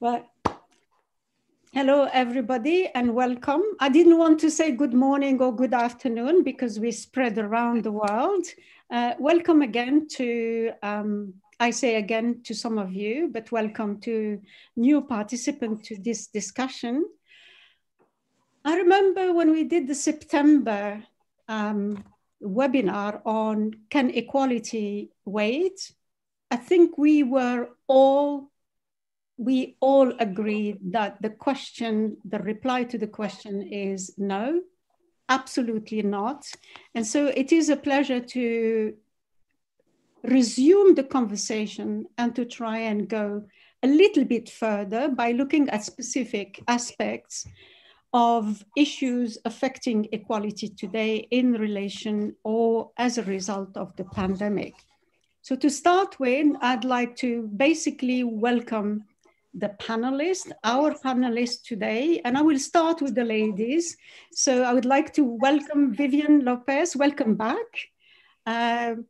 Well, hello, everybody, and welcome. I didn't want to say good morning or good afternoon because we spread around the world. Welcome again to, I say again to some of you, but welcome to new participants to this discussion. I remember when we did the September webinar on Can Equality Wait? I think we all agreed that the reply to the question is no, absolutely not. And so it is a pleasure to resume the conversation and to try and go a little bit further by looking at specific aspects of issues affecting equality today in relation or as a result of the pandemic. So to start with, I'd like to basically welcome the panelists, our panelists today, and I will start with the ladies. So I would like to welcome Vivian Lopez, welcome back. And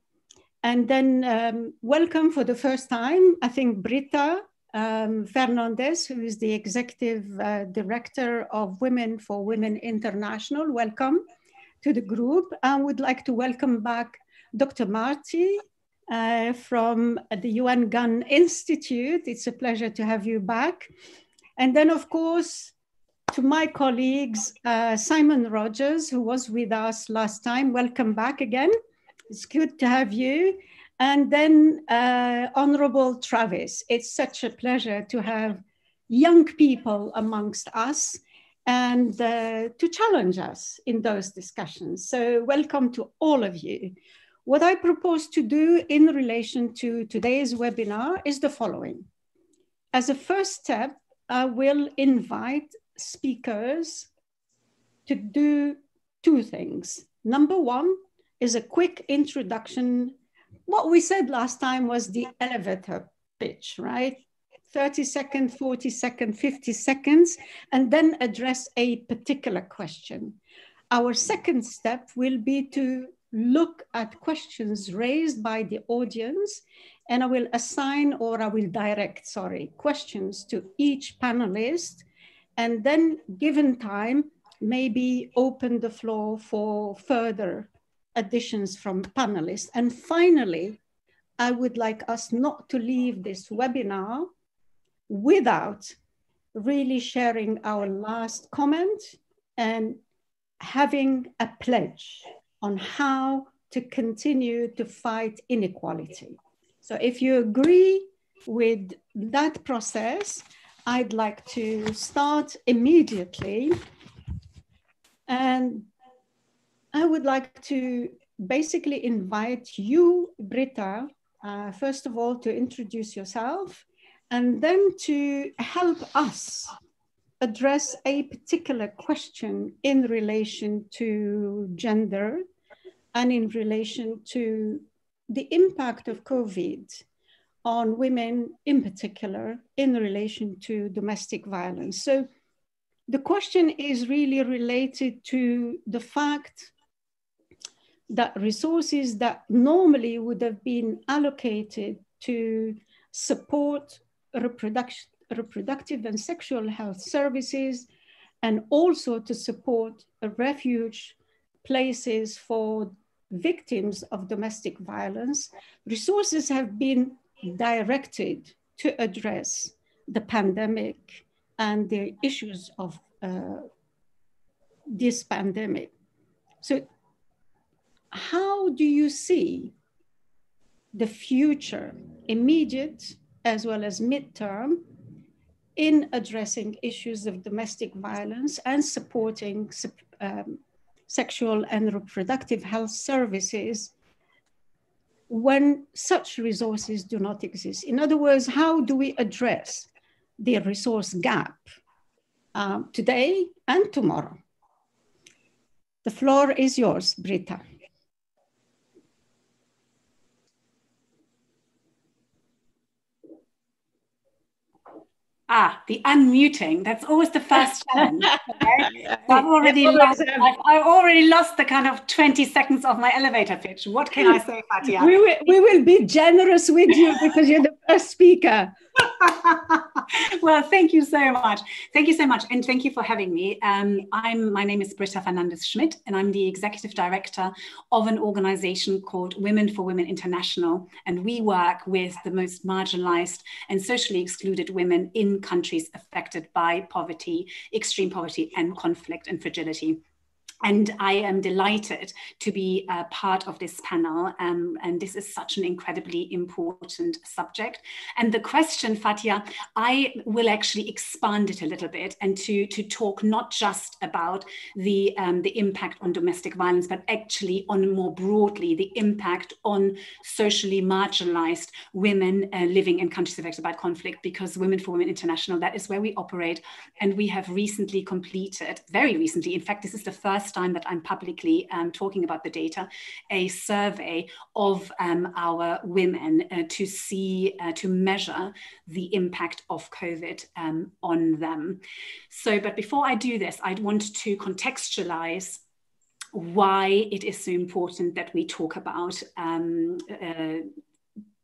then welcome for the first time, I think, Britta Fernandez, who is the Executive Director of Women for Women International. Welcome to the group. I would like to welcome back Dr. Marti, from the UN Gun Institute. It's a pleasure to have you back. And then, of course, to my colleagues, Simon Rogers, who was with us last time. Welcome back again. It's good to have you. And then Honorable Travis. It's such a pleasure to have young people amongst us and to challenge us in those discussions. So welcome to all of you. What I propose to do in relation to today's webinar is the following. As a first step, I will invite speakers to do two things. Number one is a quick introduction. What we said last time was the elevator pitch, right? 30 seconds, 40 seconds, 50 seconds, and then address a particular question. Our second step will be to look at questions raised by the audience, and I will direct questions to each panelist, and then given time, maybe open the floor for further additions from panelists. And finally, I would like us not to leave this webinar without really sharing our last comment and having a pledge on how to continue to fight inequality. So if you agree with that process, I'd like to start immediately. And I would like to basically invite you, Britta, first of all, to introduce yourself, and then to help us address a particular question in relation to gender and in relation to the impact of COVID on women in particular in relation to domestic violence. So the question is really related to the fact that resources that normally would have been allocated to support reproductive and sexual health services, and also to support refuge places for victims of domestic violence, resources have been directed to address the pandemic and the issues of this pandemic. So how do you see the future, immediate as well as midterm, in addressing issues of domestic violence and supporting sexual and reproductive health services when such resources do not exist? In other words, how do we address the resource gap today and tomorrow? The floor is yours, Britta. The unmuting, that's always the first challenge. Okay? So I've already lost the kind of 20 seconds of my elevator pitch. What can I say, Fatiha? We will be generous with you because you're the first speaker. Well, thank you so much. Thank you so much. And thank you for having me. My name is Britta Fernandez-Schmidt, and I'm the executive director of an organization called Women for Women International. And we work with the most marginalized and socially excluded women in countries affected by poverty, extreme poverty, and conflict and fragility. And I am delighted to be a part of this panel. And this is such an incredibly important subject. And the question, Fatiha, I will actually expand it a little bit and to talk not just about the impact on domestic violence, but actually on more broadly the impact on socially marginalized women living in countries affected by conflict, because Women for Women International, that is where we operate. And we have recently completed, very recently, in fact, this is the first time that I'm publicly talking about the data, a survey of our women to measure the impact of COVID on them. So, but before I do this, I'd want to contextualize why it is so important that we talk about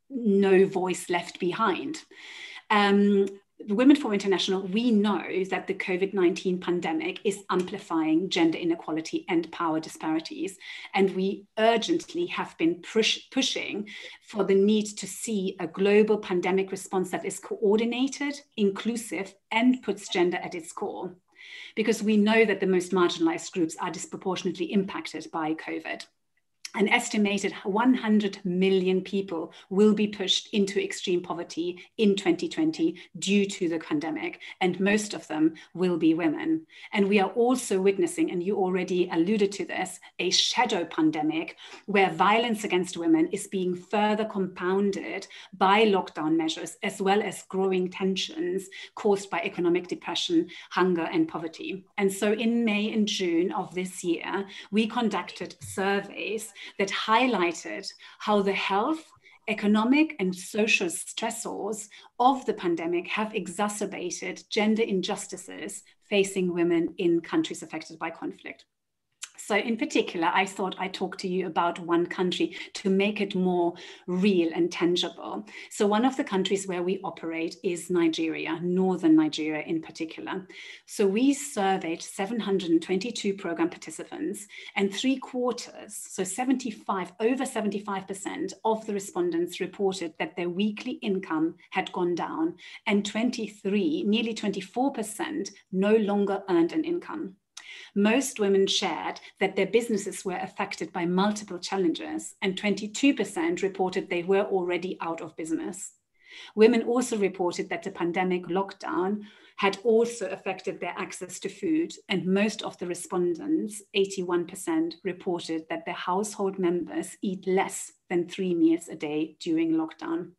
no voice left behind. Women for International, we know that the COVID-19 pandemic is amplifying gender inequality and power disparities. And we urgently have been pushing for the need to see a global pandemic response that is coordinated, inclusive, and puts gender at its core. Because we know that the most marginalized groups are disproportionately impacted by COVID. An estimated 100 million people will be pushed into extreme poverty in 2020 due to the pandemic, and most of them will be women. And we are also witnessing, and you already alluded to this, a shadow pandemic where violence against women is being further compounded by lockdown measures, as well as growing tensions caused by economic depression, hunger, and poverty. And so in May and June of this year, we conducted surveys that highlighted how the health, economic, and social stressors of the pandemic have exacerbated gender injustices facing women in countries affected by conflict. So in particular, I thought I'd talk to you about one country to make it more real and tangible. So one of the countries where we operate is Nigeria, northern Nigeria in particular. So we surveyed 722 program participants, and 3/4, so over 75% of the respondents reported that their weekly income had gone down, and nearly 24% no longer earned an income. Most women shared that their businesses were affected by multiple challenges, and 22% reported they were already out of business. Women also reported that the pandemic lockdown had also affected their access to food, and most of the respondents, 81%, reported that their household members eat less than 3 meals a day during lockdown.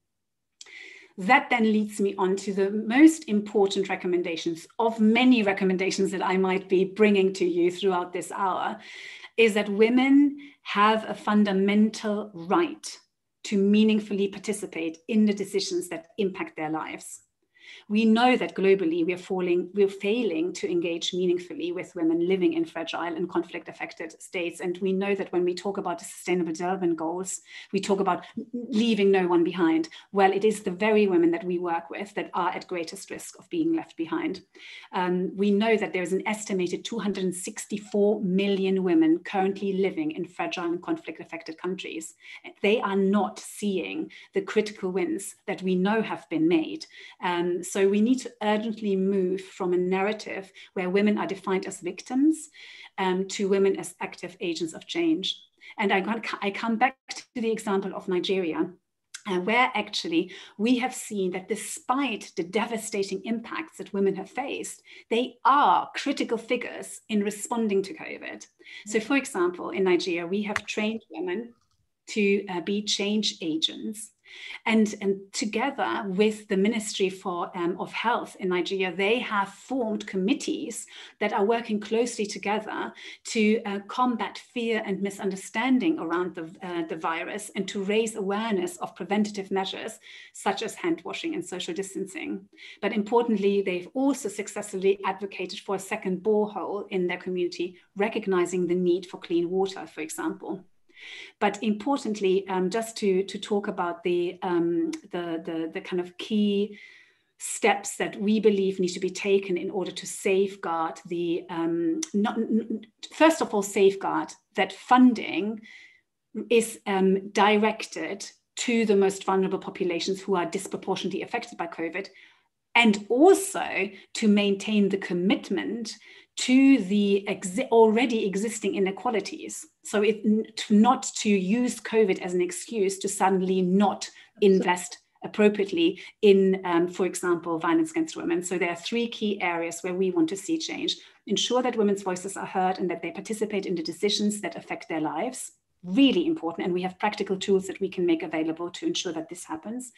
That then leads me on to the most important recommendations of many recommendations that I might be bringing to you throughout this hour, is that women have a fundamental right to meaningfully participate in the decisions that impact their lives. We know that globally we're failing to engage meaningfully with women living in fragile and conflict-affected states. And we know that when we talk about the Sustainable Development Goals, we talk about leaving no one behind. Well, it is the very women that we work with that are at greatest risk of being left behind. We know that there is an estimated 264 million women currently living in fragile and conflict-affected countries. They are not seeing the critical wins that we know have been made. So we need to urgently move from a narrative where women are defined as victims to women as active agents of change. And I come back to the example of Nigeria, where actually we have seen that despite the devastating impacts that women have faced, they are critical figures in responding to COVID. So for example, in Nigeria, we have trained women to be change agents. And together with the Ministry of Health in Nigeria, they have formed committees that are working closely together to combat fear and misunderstanding around the virus, and to raise awareness of preventative measures such as hand washing and social distancing. But importantly, they've also successfully advocated for a second borehole in their community, recognizing the need for clean water, for example. But importantly, just to talk about the kind of key steps that we believe need to be taken in order to safeguard the, first of all, safeguard that funding is directed to the most vulnerable populations who are disproportionately affected by COVID, and also to maintain the commitment to the already existing inequalities. So not to use COVID as an excuse to suddenly not invest appropriately in, for example, violence against women. So there are 3 key areas where we want to see change. Ensure that women's voices are heard and that they participate in the decisions that affect their lives. Really important. And we have practical tools that we can make available to ensure that this happens.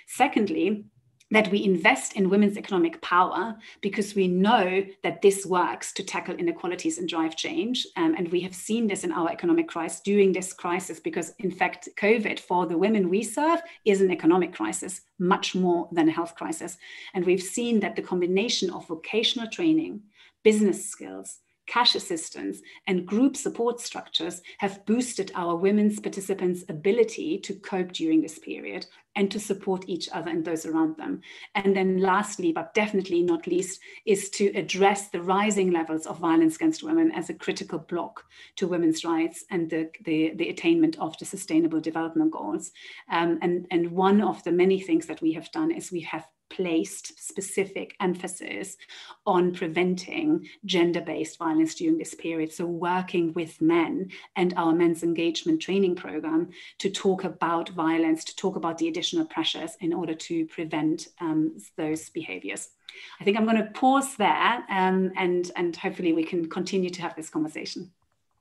Secondly, that we invest in women's economic power, because we know that this works to tackle inequalities and drive change. And we have seen this in our economic crisis, during this crisis, because in fact, COVID for the women we serve is an economic crisis, much more than a health crisis. And we've seen that the combination of vocational training, business skills, cash assistance, and group support structures have boosted our women's participants' ability to cope during this period and to support each other and those around them. And then lastly, but definitely not least, is to address the rising levels of violence against women as a critical block to women's rights and the attainment of the Sustainable Development Goals. And one of the many things that we have done is we have placed specific emphasis on preventing gender-based violence during this period. So working with men and our men's engagement training program to talk about violence, to talk about the additional pressures in order to prevent those behaviors. I think I'm going to pause there and hopefully we can continue to have this conversation.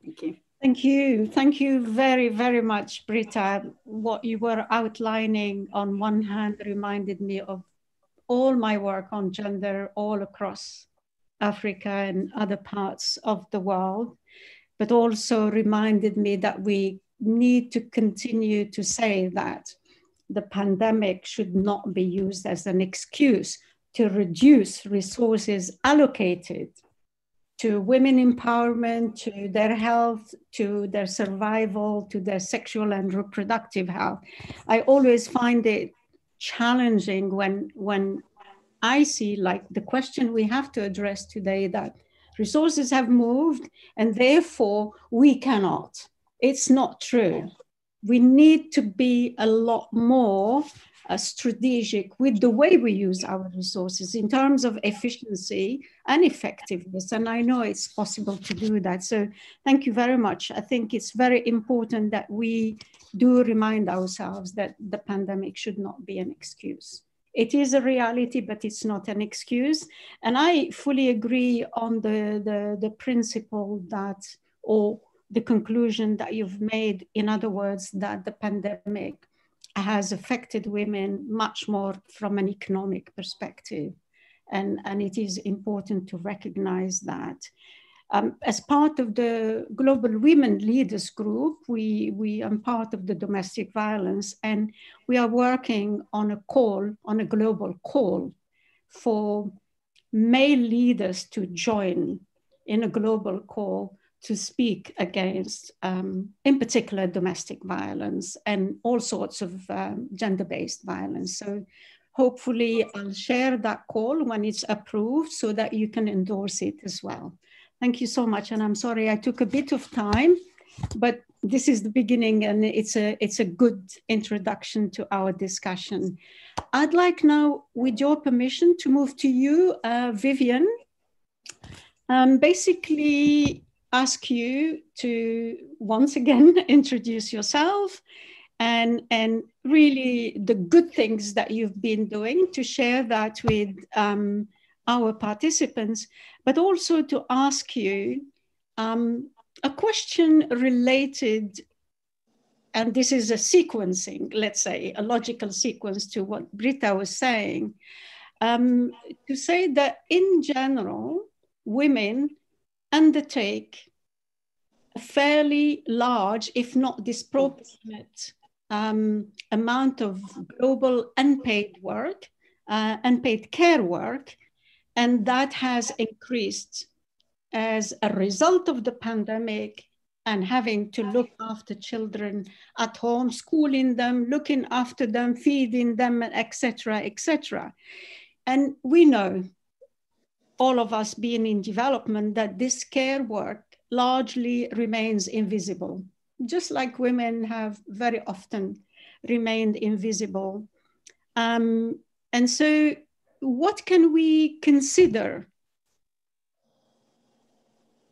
Thank you. Thank you. Thank you very, very much, Britta. What you were outlining on one hand reminded me of all my work on gender all across Africa and other parts of the world, but also reminded me that we need to continue to say that the pandemic should not be used as an excuse to reduce resources allocated to women empowerment, to their health, to their survival, to their sexual and reproductive health. I always find it challenging when I see, like, the question we have to address today, that resources have moved and therefore we cannot. It's not true. We need to be a lot more strategic with the way we use our resources in terms of efficiency and effectiveness. And I know it's possible to do that. So thank you very much. I think it's very important that we do remind ourselves that the pandemic should not be an excuse. It is a reality, but it's not an excuse. And I fully agree on the principle that, or the conclusion that you've made, in other words, that the pandemic has affected women much more from an economic perspective. And it is important to recognize that. As part of the Global Women Leaders Group, we are part of the domestic violence, and we are working on a global call for male leaders to join in a global call to speak against, in particular, domestic violence and all sorts of gender-based violence. So hopefully I'll share that call when it's approved so that you can endorse it as well. Thank you so much. And I'm sorry I took a bit of time, but this is the beginning and it's a good introduction to our discussion. I'd like now, with your permission, to move to you, Vivian. Basically ask you to once again introduce yourself and really the good things that you've been doing, to share that with our participants, but also to ask you a question related, and this is a sequencing, let's say, a logical sequence to what Britta was saying, to say that in general, women undertake a fairly large, if not disproportionate, amount of global unpaid work, unpaid care work, and that has increased as a result of the pandemic and having to look after children at home, schooling them, looking after them, feeding them, etc., etc. And we know, all of us being in development, that this care work largely remains invisible, just like women have very often remained invisible. And so what can we consider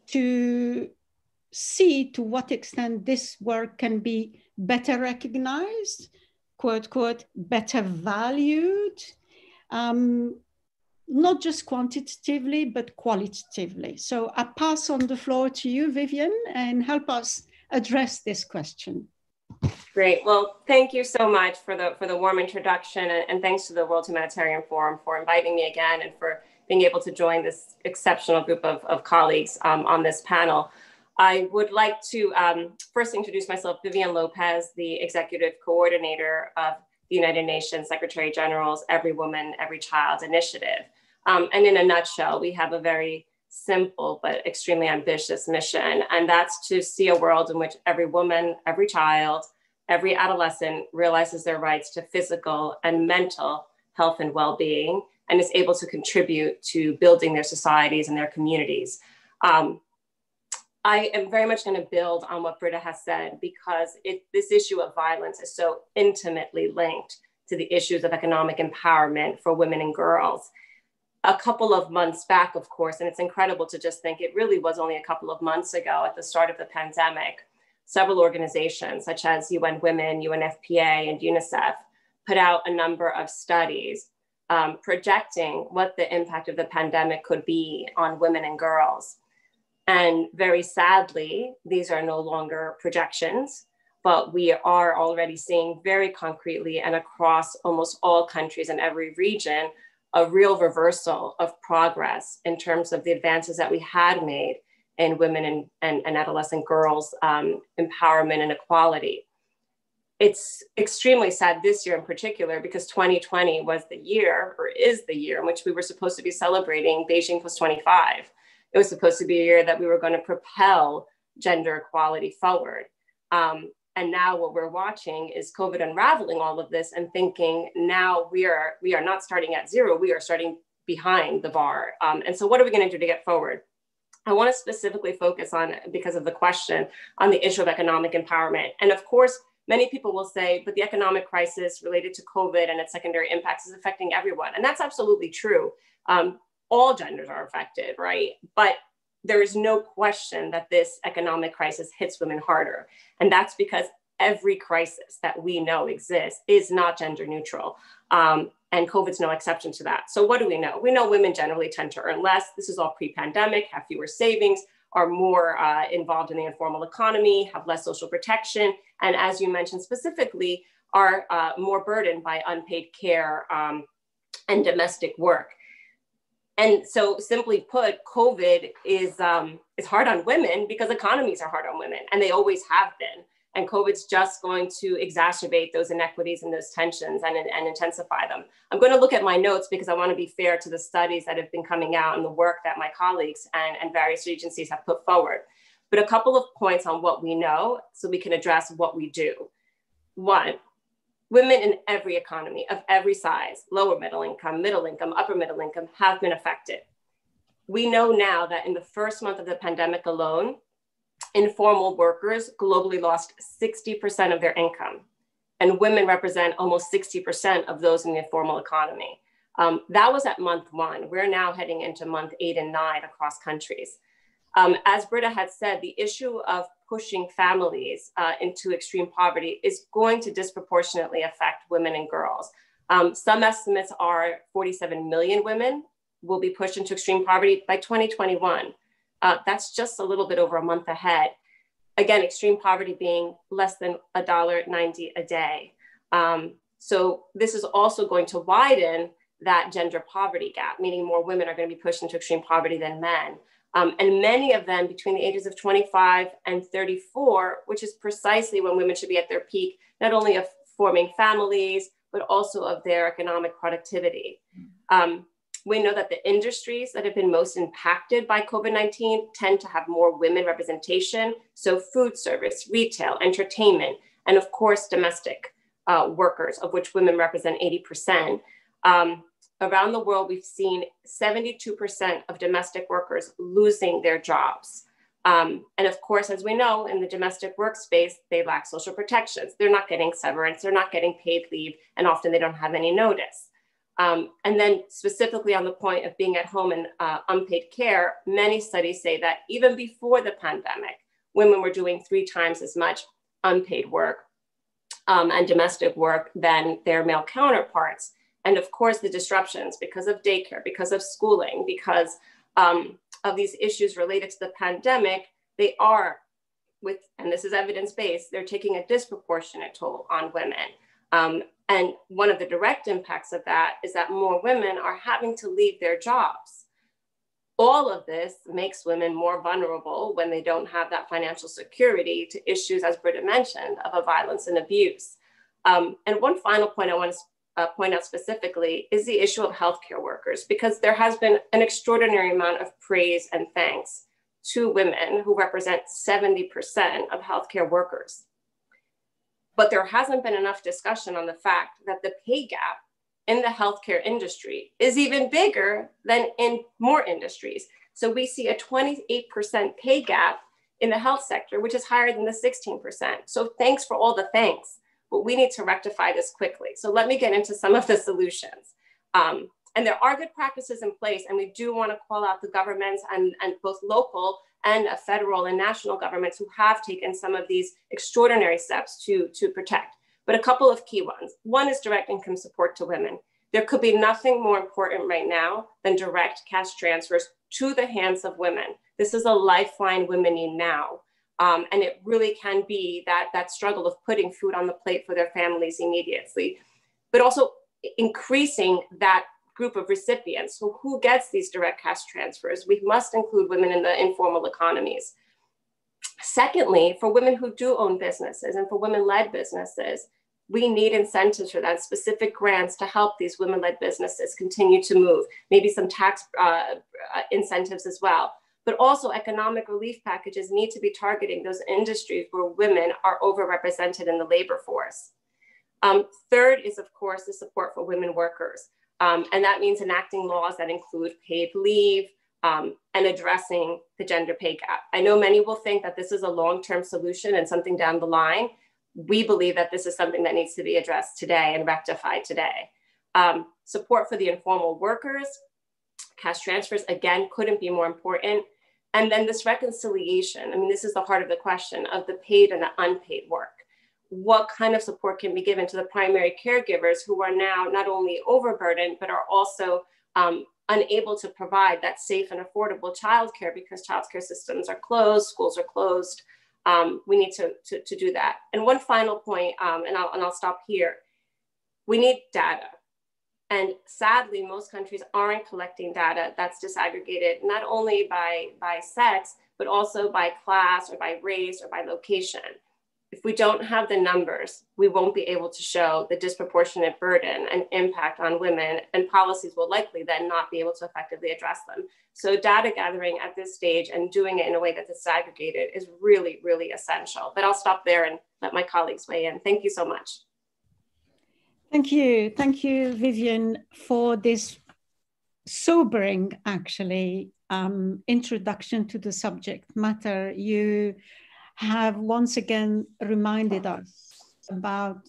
to see to what extent this work can be better recognized, quote, quote, better valued, not just quantitatively, but qualitatively. So I pass on the floor to you, Vivian, and help us address this question. Great. Well, thank you so much for the warm introduction, and thanks to the World Humanitarian Forum for inviting me again and for being able to join this exceptional group of colleagues on this panel. I would like to first introduce myself, Vivian Lopez, the Executive Coordinator of the United Nations Secretary General's Every Woman, Every Child initiative. And in a nutshell, we have a very simple but extremely ambitious mission, and that's to see a world in which every woman, every child, every adolescent realizes their rights to physical and mental health and well-being, and is able to contribute to building their societies and their communities. I am very much going to build on what Britta has said, because this issue of violence is so intimately linked to the issues of economic empowerment for women and girls. A couple of months back, of course, and it's incredible to just think it really was only a couple of months ago at the start of the pandemic, several organizations such as UN Women, UNFPA, and UNICEF put out a number of studies projecting what the impact of the pandemic could be on women and girls. And very sadly, these are no longer projections, but we are already seeing very concretely and across almost all countries in every region, a real reversal of progress in terms of the advances that we had made in women and adolescent girls' empowerment and equality. It's extremely sad this year in particular, because 2020 was the year, or is the year, in which we were supposed to be celebrating Beijing Plus 25. It was supposed to be a year that we were going to propel gender equality forward. And now what we're watching is COVID unraveling all of this and thinking now we are not starting at zero, we are starting behind the bar. And so what are we going to do to get forward? I want to specifically focus on, because of the question, on the issue of economic empowerment. And of course, many people will say, but the economic crisis related to COVID and its secondary impacts is affecting everyone. And that's absolutely true. All genders are affected, right? But there is no question that this economic crisis hits women harder. And that's because every crisis that we know exists is not gender neutral. And COVID's no exception to that. So what do we know? We know women generally tend to earn less. This is all pre-pandemic, have fewer savings, are more involved in the informal economy, have less social protection. And as you mentioned specifically, are more burdened by unpaid care and domestic work. And so simply put, COVID is hard on women because economies are hard on women, and they always have been. And COVID's just going to exacerbate those inequities and those tensions and intensify them. I'm going to look at my notes because I want to be fair to the studies that have been coming out and the work that my colleagues and various agencies have put forward. But a couple of points on what we know so we can address what we do. One, women in every economy of every size, lower middle income, upper middle income, have been affected. We know now that in the first month of the pandemic alone, informal workers globally lost 60% of their income, and women represent almost 60% of those in the informal economy. That was at month 1. We're now heading into month 8 and 9 across countries. As Britta had said, the issue of pushing families into extreme poverty is going to disproportionately affect women and girls. Some estimates are 47 million women will be pushed into extreme poverty by 2021. That's just a little bit over a month ahead. Again, extreme poverty being less than $1.90 a day. So this is also going to widen that gender poverty gap, meaning more women are going to be pushed into extreme poverty than men. And many of them between the ages of 25 and 34, which is precisely when women should be at their peak, not only of forming families, but also of their economic productivity. We know that the industries that have been most impacted by COVID-19 tend to have more women representation. So food service, retail, entertainment, and of course, domestic workers, of which women represent 80%. around the world, we've seen 72% of domestic workers losing their jobs. And of course, as we know, in the domestic workspace, they lack social protections. They're not getting severance, they're not getting paid leave, and often they don't have any notice. And then specifically on the point of being at home and unpaid care, many studies say that even before the pandemic, women were doing 3 times as much unpaid work and domestic work than their male counterparts. And of course, the disruptions because of daycare, because of schooling, because of these issues related to the pandemic, they are and this is evidence-based, they're taking a disproportionate toll on women. And one of the direct impacts of that is that more women are having to leave their jobs. All of this makes women more vulnerable when they don't have that financial security to issues, as Britta mentioned, of violence and abuse. And one final point I want to point out specifically is the issue of healthcare workers, because there has been an extraordinary amount of praise and thanks to women who represent 70% of healthcare workers. But there hasn't been enough discussion on the fact that the pay gap in the healthcare industry is even bigger than in more industries. So we see a 28% pay gap in the health sector, which is higher than the 16%. So thanks for all the thanks, but we need to rectify this quickly. So let me get into some of the solutions. And there are good practices in place, and we do want to call out the governments and both local and federal and national governments who have taken some of these extraordinary steps to protect. But a couple of key ones. One is direct income support to women. There could be nothing more important right now than direct cash transfers to the hands of women. This is a lifeline women need now. And it really can be that struggle of putting food on the plate for their families immediately, but also increasing that group of recipients. So who gets these direct cash transfers? We must include women in the informal economies. Secondly, for women who do own businesses and for women-led businesses, we need incentives for that, specific grants to help these women-led businesses continue to move, maybe some tax incentives as well. But also economic relief packages need to be targeting those industries where women are overrepresented in the labor force. Third is, of course, the support for women workers. And that means enacting laws that include paid leave and addressing the gender pay gap. I know many will think that this is a long-term solution and something down the line. We believe that this is something that needs to be addressed today and rectified today. Support for the informal workers, cash transfers, again, couldn't be more important. And then this reconciliation, I mean, this is the heart of the question of the paid and the unpaid work. What kind of support can be given to the primary caregivers who are now not only overburdened, but are also unable to provide that safe and affordable childcare because childcare systems are closed, schools are closed. We need to do that. And one final point, and I'll stop here. We need data. And sadly, most countries aren't collecting data that's disaggregated, not only by sex, but also by class or by race or by location. If we don't have the numbers, we won't be able to show the disproportionate burden and impact on women, and policies will likely then not be able to effectively address them. So data gathering at this stage and doing it in a way that's disaggregated is really, really essential. But I'll stop there and let my colleagues weigh in. Thank you so much. Thank you. Thank you, Vivian, for this sobering, actually, introduction to the subject matter. You have once again reminded us about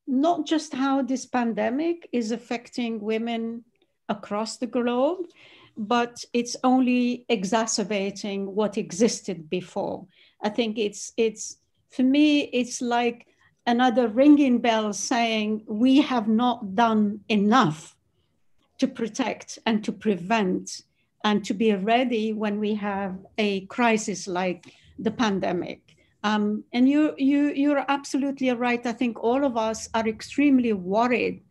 not just how this pandemic is affecting women across the globe, but it's only exacerbating what existed before. I think it's for me, it's like another ringing bell saying we have not done enough to protect and to prevent and to be ready when we have a crisis like the pandemic. And you're absolutely right. I think all of us are extremely worried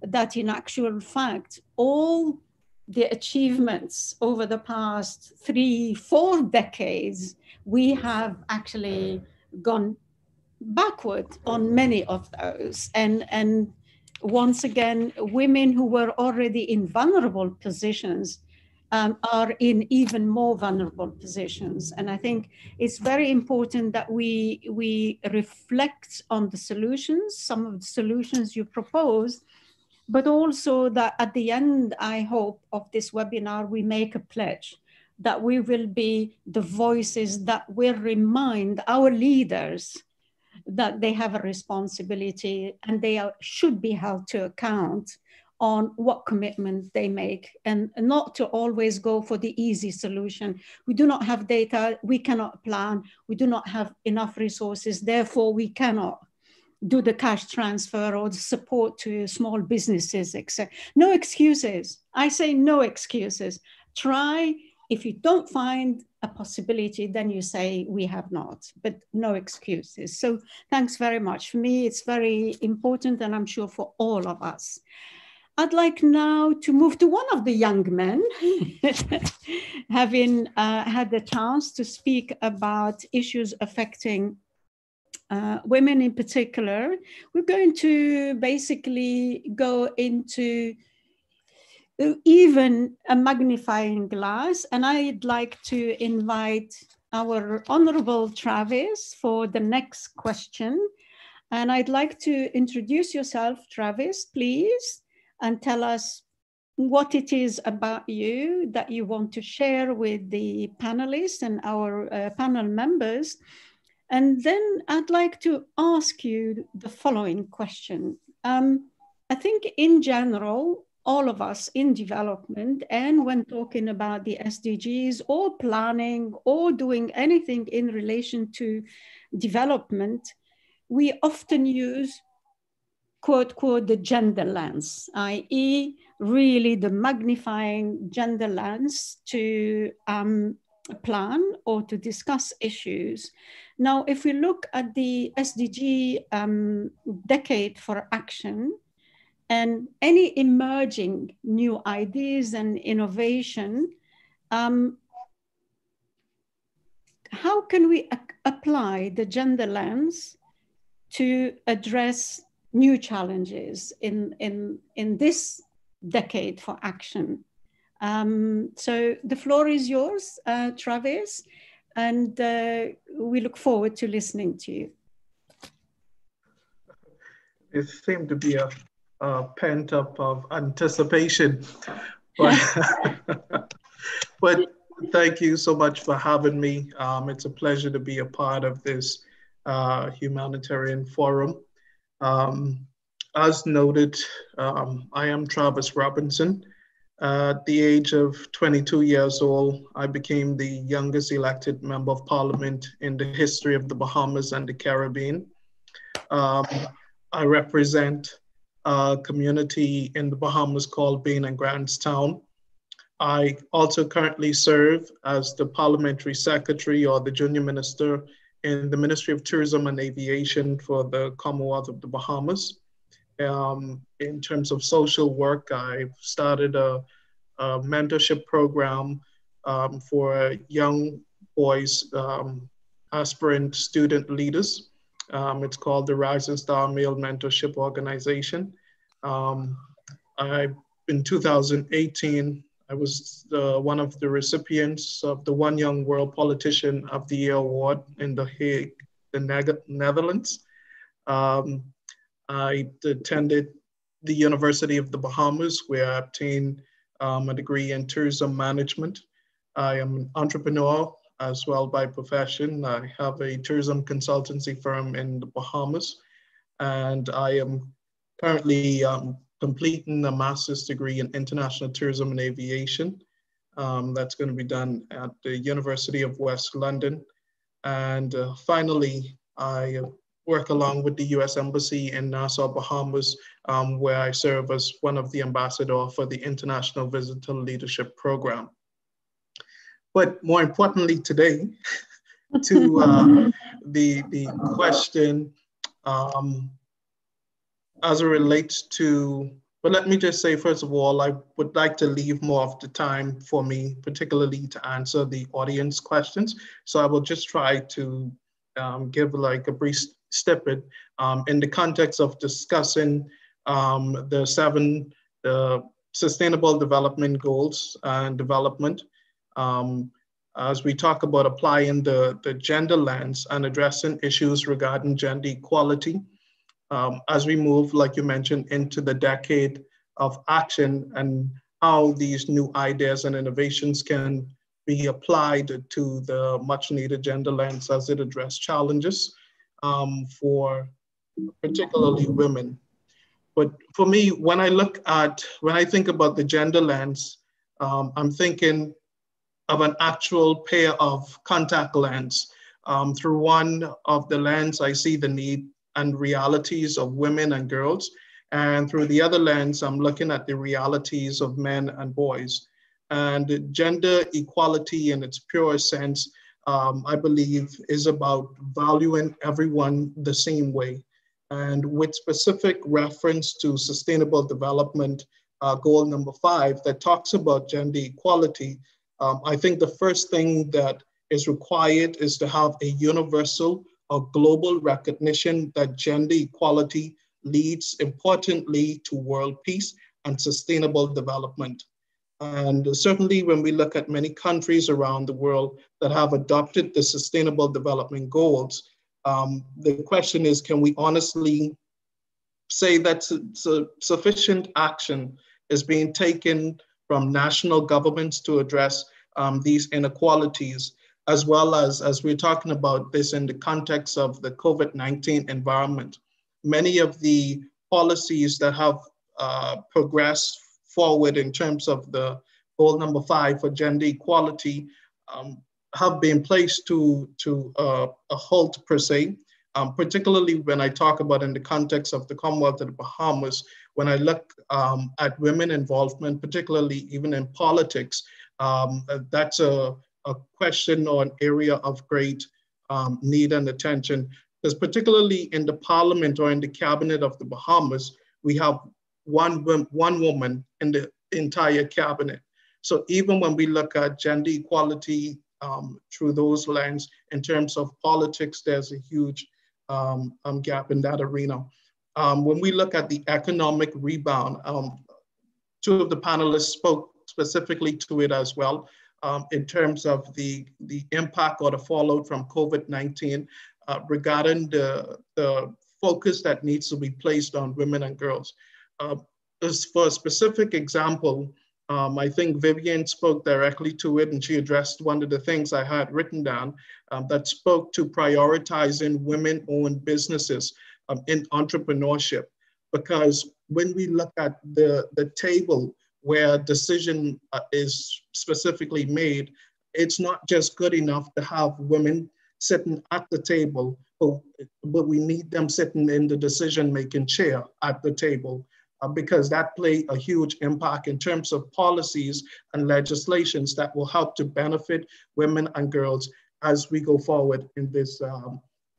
that in actual fact, all the achievements over the past 3-4 decades, we have actually gone backward on many of those. And once again, women who were already in vulnerable positions are in even more vulnerable positions. And I think it's very important that we reflect on the solutions, some of the solutions you proposed, but also that at the end, I hope, of this webinar, we make a pledge that we will be the voices that will remind our leaders that they have a responsibility and they should be held to account on what commitment they make, and not to always go for the easy solution. We do not have data, we cannot plan, we do not have enough resources, therefore we cannot do the cash transfer or the support to small businesses, etc. No excuses. I say no excuses. Try. If you don't find a possibility, then you say we have not, but no excuses. So thanks very much. For me, it's very important, and I'm sure for all of us. I'd like now to move to one of the young men, having had the chance to speak about issues affecting women in particular. We're going to basically go into even a magnifying glass, and I'd like to invite our Honorable Travis for the next question. And I'd like to introduce yourself, Travis, please, and tell us what it is about you that you want to share with the panelists and our panel members. And then I'd like to ask you the following question. I think in general, all of us in development, and when talking about the SDGs or planning or doing anything in relation to development, we often use, quote, quote, the gender lens, i.e. really the magnifying gender lens to plan or to discuss issues. Now, if we look at the SDG decade for action, and any emerging new ideas and innovation, how can we apply the gender lens to address new challenges in this decade for action? So the floor is yours, Travis, and we look forward to listening to you. It seemed to be a pent up of anticipation, but thank you so much for having me. It's a pleasure to be a part of this humanitarian forum. As noted, I am Travis Robinson. At the age of 22 years old, I became the youngest elected member of parliament in the history of the Bahamas and the Caribbean. I represent a community in the Bahamas called Bain and Grantstown. I also currently serve as the parliamentary secretary or the junior minister in the Ministry of Tourism and Aviation for the Commonwealth of the Bahamas. In terms of social work, I've started a mentorship program for young boys, aspirant student leaders. It's called the Rising Star Male Mentorship Organization. In 2018, I was one of the recipients of the One Young World Politician of the Year Award in The Hague, the Netherlands. I attended the University of the Bahamas, where I obtained a degree in tourism management. I am an entrepreneur as well by profession. I have a tourism consultancy firm in the Bahamas, and I am currently completing a master's degree in international tourism and aviation. That's going to be done at the University of West London. And finally, I work along with the US Embassy in Nassau, Bahamas, where I serve as one of the ambassadors for the International Visitor Leadership Program. But more importantly today, to the question as it relates to, but let me just say, first of all, I would like to leave more of the time for me, particularly to answer the audience questions. So I will just try to give like a brief snippet in the context of discussing the Sustainable Development Goals and development. As we talk about applying the gender lens and addressing issues regarding gender equality, as we move, like you mentioned, into the decade of action and how these new ideas and innovations can be applied to the much needed gender lens as it addresses challenges for particularly women. But for me, when I think about the gender lens, I'm thinking of an actual pair of contact lens. Through one of the lens, I see the need and realities of women and girls. And through the other lens, I'm looking at the realities of men and boys. And gender equality in its purest sense, I believe, is about valuing everyone the same way. And with specific reference to sustainable development goal number 5 that talks about gender equality, I think the first thing that is required is to have a universal or global recognition that gender equality leads importantly to world peace and sustainable development. And certainly when we look at many countries around the world that have adopted the Sustainable Development Goals, the question is, can we honestly say that sufficient action is being taken from national governments to address these inequalities, as well as we're talking about this in the context of the COVID-19 environment. Many of the policies that have progressed forward in terms of the goal number 5 for gender equality have been placed to a halt per se, particularly when I talk about in the context of the Commonwealth of the Bahamas, when I look at women involvement, particularly even in politics, that's a question or an area of great need and attention, because particularly in the parliament or in the cabinet of the Bahamas, we have one woman in the entire cabinet. So even when we look at gender equality through those lens, in terms of politics, there's a huge gap in that arena. When we look at the economic rebound, 2 of the panelists spoke specifically to it as well, in terms of the impact or the fallout from COVID-19 regarding the focus that needs to be placed on women and girls. As for a specific example, I think Vivian spoke directly to it, and she addressed one of the things I had written down that spoke to prioritizing women-owned businesses in entrepreneurship. Because when we look at the table where decision is specifically made, it's not just good enough to have women sitting at the table, but we need them sitting in the decision-making chair at the table. Because that play a huge impact in terms of policies and legislations that will help to benefit women and girls as we go forward in this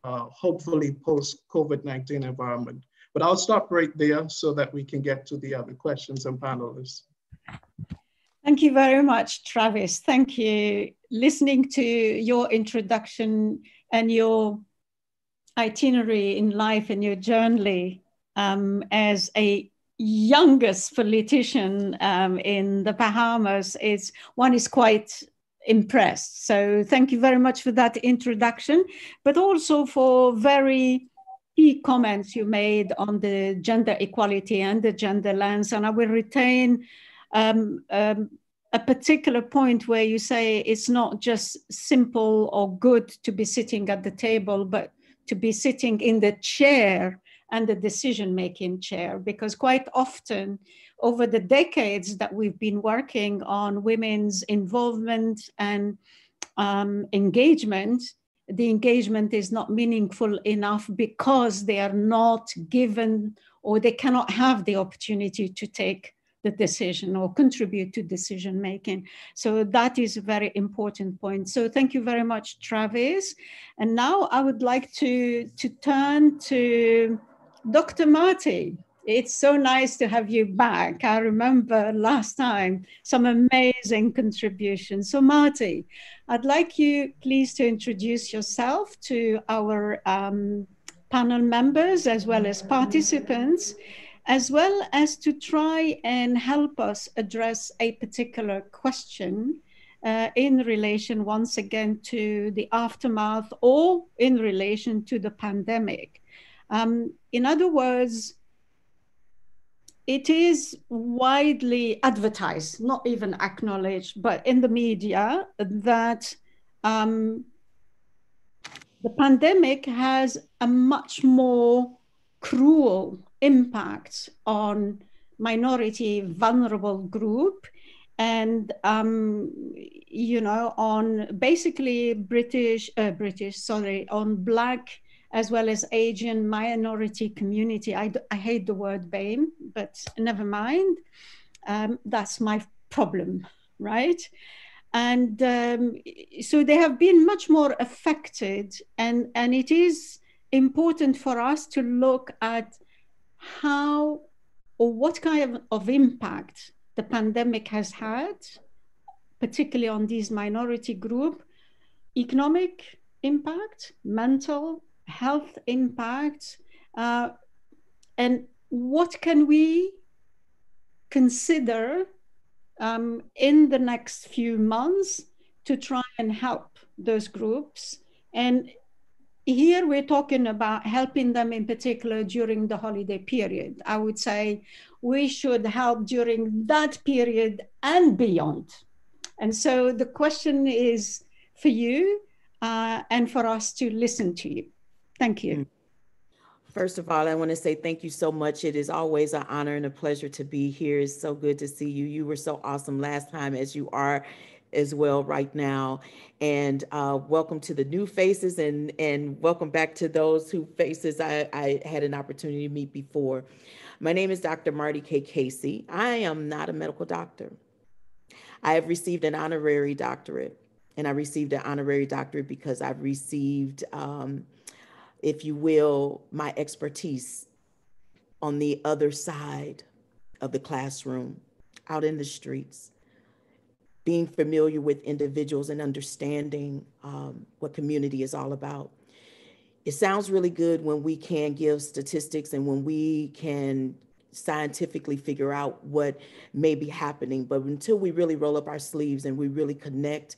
hopefully post-COVID-19 environment. But I'll stop right there so that we can get to the other questions and panelists. Thank you very much, Travis. Thank you. Listening to your introduction and your itinerary in life and your journey as a youngest politician in the Bahamas, one is quite impressed. So thank you very much for that introduction, but also for very key comments you made on the gender equality and the gender lens. And I will retain a particular point where you say it's not just simple or good to be sitting at the table, but to be sitting in the chair and the decision-making chair, because quite often over the decades that we've been working on women's involvement and engagement, the engagement is not meaningful enough because they are not given or they cannot have the opportunity to take the decision or contribute to decision-making. So that is a very important point. So thank you very much, Travis. And now I would like to turn to Dr. Marty. It's so nice to have you back. I remember last time some amazing contributions. So Marty, I'd like you please to introduce yourself to our panel members as well as participants, as well as to try and help us address a particular question in relation once again to the aftermath or in relation to the pandemic. In other words, it is widely advertised, not even acknowledged, but in the media, that the pandemic has a much more cruel impact on minority vulnerable group, and on basically on Black as well as Asian minority community. I hate the word BAME, but never mind. That's my problem, right? And so they have been much more affected, and it is important for us to look at how or what kind of impact the pandemic has had, particularly on these minority group, economic impact, mental health impact, and what can we consider in the next few months to try and help those groups. And here we're talking about helping them in particular during the holiday period. I would say we should help during that period and beyond. And so the question is for you and for us to listen to you. Thank you. First of all, I want to say thank you so much. It is always an honor and a pleasure to be here. It's so good to see you. You were so awesome last time, as you are as well right now. And welcome to the new faces, and welcome back to those who faces I had an opportunity to meet before. My name is Dr. Marty K. Casey. I am not a medical doctor. I have received an honorary doctorate, and I received an honorary doctorate because I've received if you will, my expertise on the other side of the classroom, out in the streets, being familiar with individuals and understanding what community is all about. It sounds really good when we can give statistics and when we can scientifically figure out what may be happening, but until we really roll up our sleeves and we really connect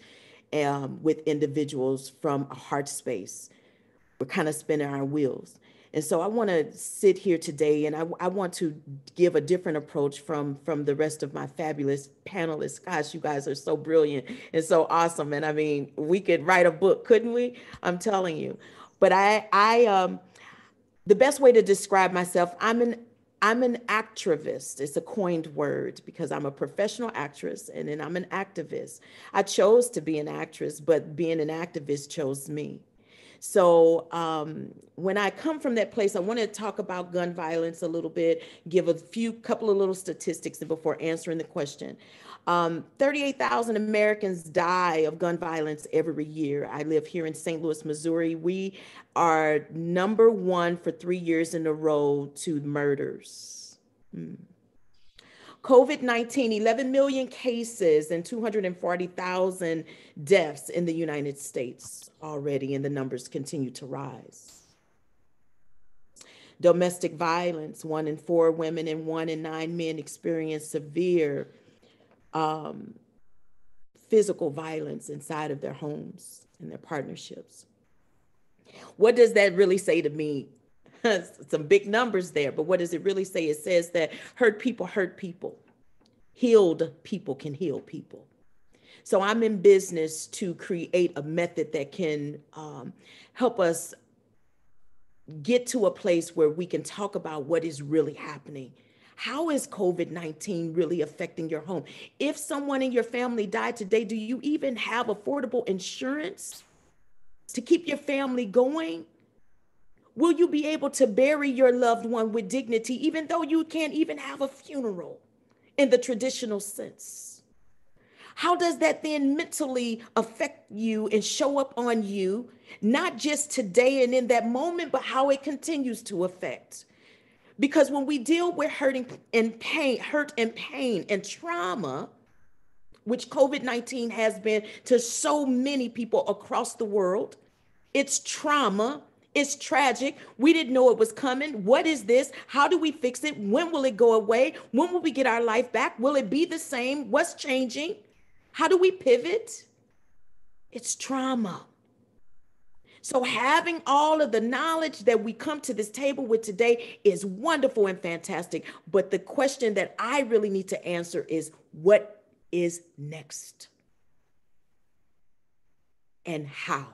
with individuals from a heart space, we're kind of spinning our wheels. And so I want to sit here today, and I want to give a different approach from the rest of my fabulous panelists. Gosh, you guys are so brilliant and so awesome. And I mean, we could write a book, couldn't we? I'm telling you. But the best way to describe myself, I'm an activist. It's a coined word because I'm a professional actress, and then I'm an activist. I chose to be an actress, but being an activist chose me. So when I come from that place, I want to talk about gun violence a little bit, give a couple of little statistics before answering the question. 38,000 Americans die of gun violence every year. I live here in St. Louis, Missouri. We are #1 for 3 years in a row to murders. COVID-19, 11 million cases and 240,000 deaths in the United States already, and the numbers continue to rise. Domestic violence, 1 in 4 women and 1 in 9 men experience severe physical violence inside of their homes and their partnerships. What does that really say to me? Some big numbers there, but what does it really say? It says that hurt people, healed people can heal people. So I'm in business to create a method that can help us get to a place where we can talk about what is really happening. How is COVID-19 really affecting your home? If someone in your family died today, do you even have affordable insurance to keep your family going? Will you be able to bury your loved one with dignity, even though you can't even have a funeral in the traditional sense? How does that then mentally affect you and show up on you, not just today and in that moment, but how it continues to affect? Because when we deal with hurt and pain and trauma, which COVID-19 has been to so many people across the world, it's trauma. It's tragic. We didn't know it was coming. What is this? How do we fix it? When will it go away? When will we get our life back? Will it be the same? What's changing? How do we pivot? It's trauma. So having all of the knowledge that we come to this table with today is wonderful and fantastic. But the question that I really need to answer is, what is next? And how?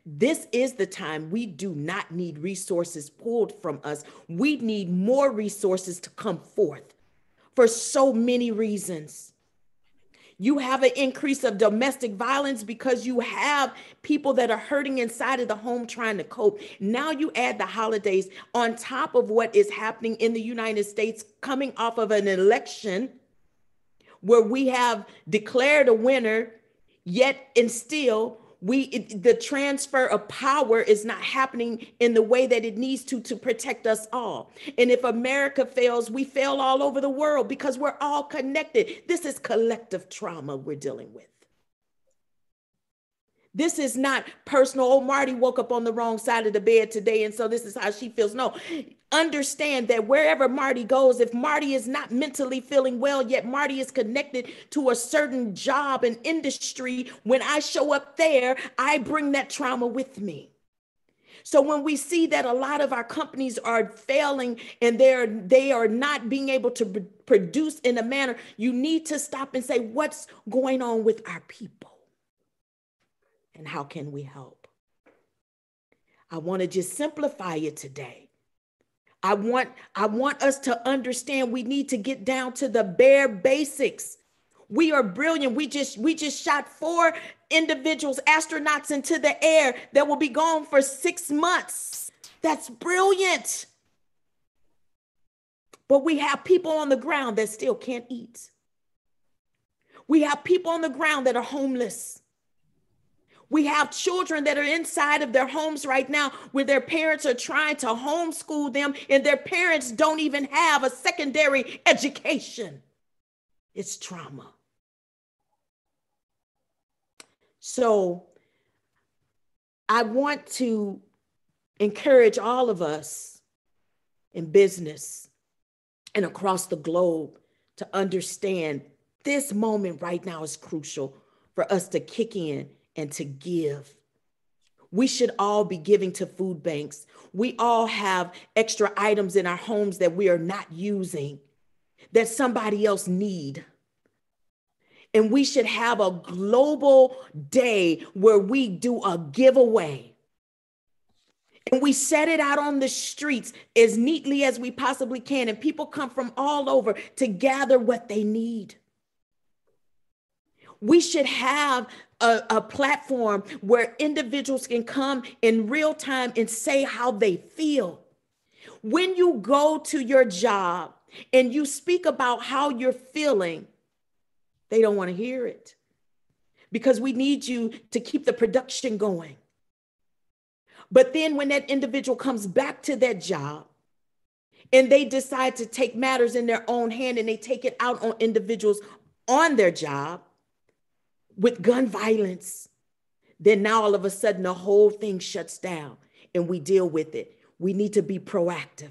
This is the time we do not need resources pulled from us. We need more resources to come forth for so many reasons. You have an increase of domestic violence because you have people that are hurting inside of the home trying to cope. Now you add the holidays on top of what is happening in the United States, coming off of an election where we have declared a winner, yet and still the transfer of power is not happening in the way that it needs to protect us all. And if America fails, we fail all over the world because we're all connected. This is collective trauma we're dealing with. This is not personal. Oh, Marty woke up on the wrong side of the bed today, and so this is how she feels. No, understand that wherever Marty goes, if Marty is not mentally feeling well, yet Marty is connected to a certain job and industry, when I show up there, I bring that trauma with me. So when we see that a lot of our companies are failing and they are not being able to produce in a manner, you need to stop and say, what's going on with our people? And how can we help? I want to just simplify it today. I want us to understand we need to get down to the bare basics. We are brilliant. We just shot 4 individuals, astronauts, into the air that will be gone for 6 months. That's brilliant. But we have people on the ground that still can't eat. We have people on the ground that are homeless. We have children that are inside of their homes right now where their parents are trying to homeschool them and their parents don't even have a secondary education. It's trauma. So I want to encourage all of us in business and across the globe to understand this moment right now is crucial for us to kick in and to give. We should all be giving to food banks. We all have extra items in our homes that we are not using, that somebody else need. And we should have a global day where we do a giveaway. And we set it out on the streets as neatly as we possibly can. And people come from all over to gather what they need. We should have a platform where individuals can come in real time and say how they feel. When you go to your job and you speak about how you're feeling, they don't want to hear it because we need you to keep the production going. But then when that individual comes back to that job and they decide to take matters in their own hand and they take it out on individuals on their job, with gun violence, then now all of a sudden the whole thing shuts down and we deal with it. We need to be proactive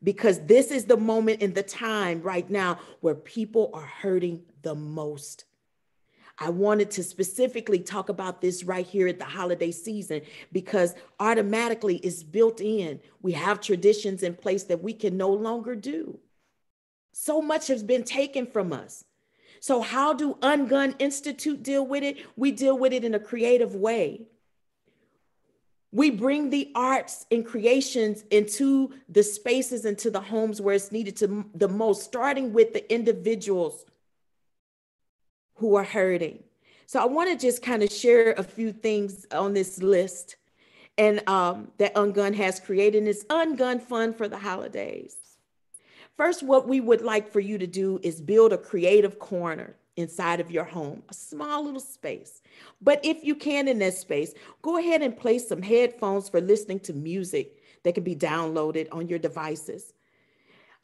because this is the moment in the time right now where people are hurting the most. I wanted to specifically talk about this right here at the holiday season because automatically it's built in. We have traditions in place that we can no longer do. So much has been taken from us. So how do Ungun Institute deal with it? We deal with it in a creative way. We bring the arts and creations into the spaces, into the homes where it's needed the most, starting with the individuals who are hurting. So I want to just kind of share a few things on this list and that Ungun has created, and it's Ungun Fun for the holidays. First, what we would like for you to do is build a creative corner inside of your home, a small little space. But if you can in that space, go ahead and place some headphones for listening to music that can be downloaded on your devices.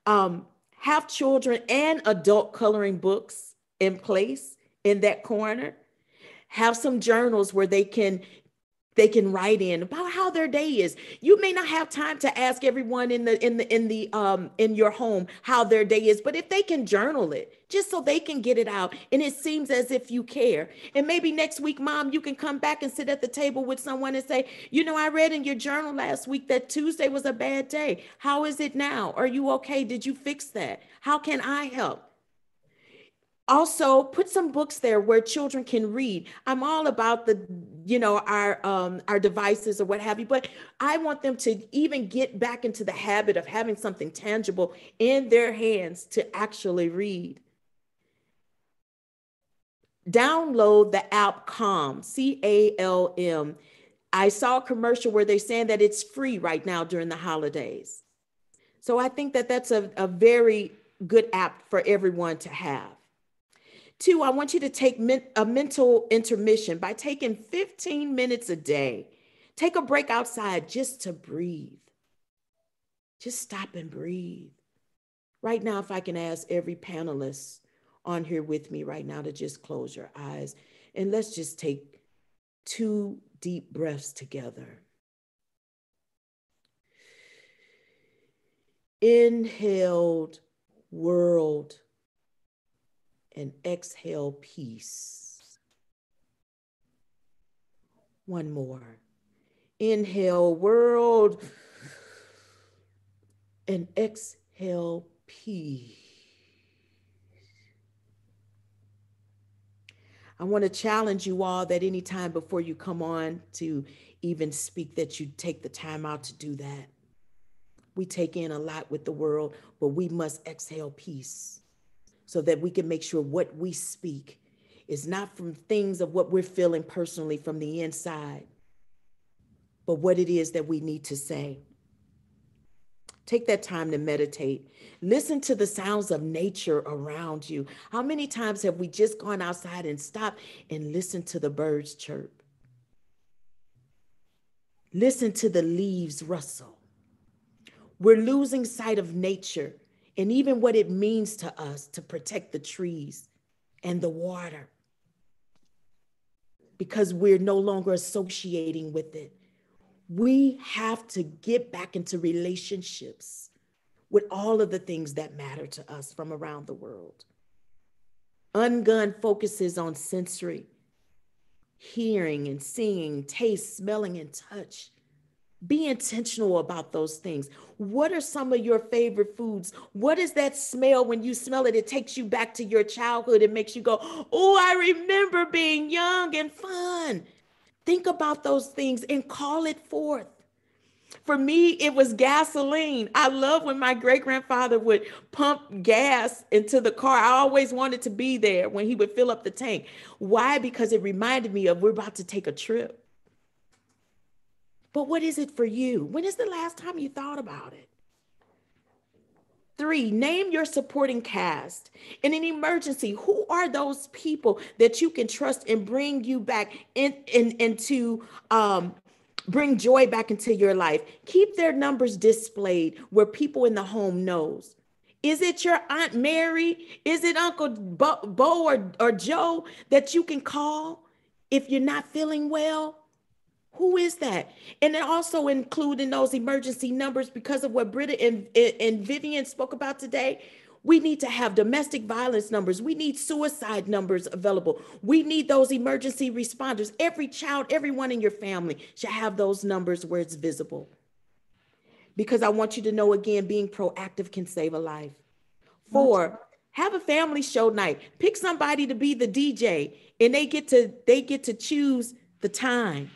Have children and adult coloring books in place in that corner. Have some journals where they can They can write in about how their day is. You may not have time to ask everyone in your home how their day is, but if they can journal it, just so they can get it out, and it seems as if you care. And maybe next week, Mom, you can come back and sit at the table with someone and say, you know, I read in your journal last week that Tuesday was a bad day. How is it now? Are you okay? Did you fix that? How can I help? Also, put some books there where children can read. I'm all about the, you know, our devices or what have you, but I want them to even get back into the habit of having something tangible in their hands to actually read. Download the app Calm, C-A-L-M. I saw a commercial where they're saying that it's free right now during the holidays. So I think that that's a very good app for everyone to have. 2, I want you to take a mental intermission by taking 15 minutes a day. Take a break outside just to breathe. Just stop and breathe. Right now, if I can ask every panelist on here with me right now to just close your eyes and let's just take 2 deep breaths together. Inhaled world. And exhale, peace. One more. Inhale, world. And exhale, peace. I want to challenge you all that anytime before you come on to even speak, that you take the time out to do that. We take in a lot with the world, but we must exhale peace, so that we can make sure what we speak is not from things of what we're feeling personally from the inside, but what it is that we need to say. Take that time to meditate. Listen to the sounds of nature around you. How many times have we just gone outside and stopped and listened to the birds chirp? Listen to the leaves rustle. We're losing sight of nature and even what it means to us to protect the trees and the water, because we're no longer associating with it. We have to get back into relationships with all of the things that matter to us from around the world. Ungun focuses on sensory, hearing and seeing, taste, smelling, and touch. Be intentional about those things. What are some of your favorite foods? What is that smell? When you smell it, it takes you back to your childhood. It makes you go, oh, I remember being young and fun. Think about those things and call it forth. For me, it was gasoline. I love when my great-grandfather would pump gas into the car. I always wanted to be there when he would fill up the tank. Why? Because it reminded me of we're about to take a trip. But what is it for you? When is the last time you thought about it? 3, name your supporting cast. In an emergency, who are those people that you can trust and bring you back into bring joy back into your life? Keep their numbers displayed where people in the home knows. Is it your Aunt Mary? Is it Uncle Bo or Joe that you can call if you're not feeling well? Who is that? And then also include in those emergency numbers, because of what Britta and Vivian spoke about today, we need to have domestic violence numbers. We need suicide numbers available. We need those emergency responders. Every child, everyone in your family should have those numbers where it's visible. Because I want you to know, again, being proactive can save a life. 4, have a family show night. Pick somebody to be the DJ, and they get to choose the time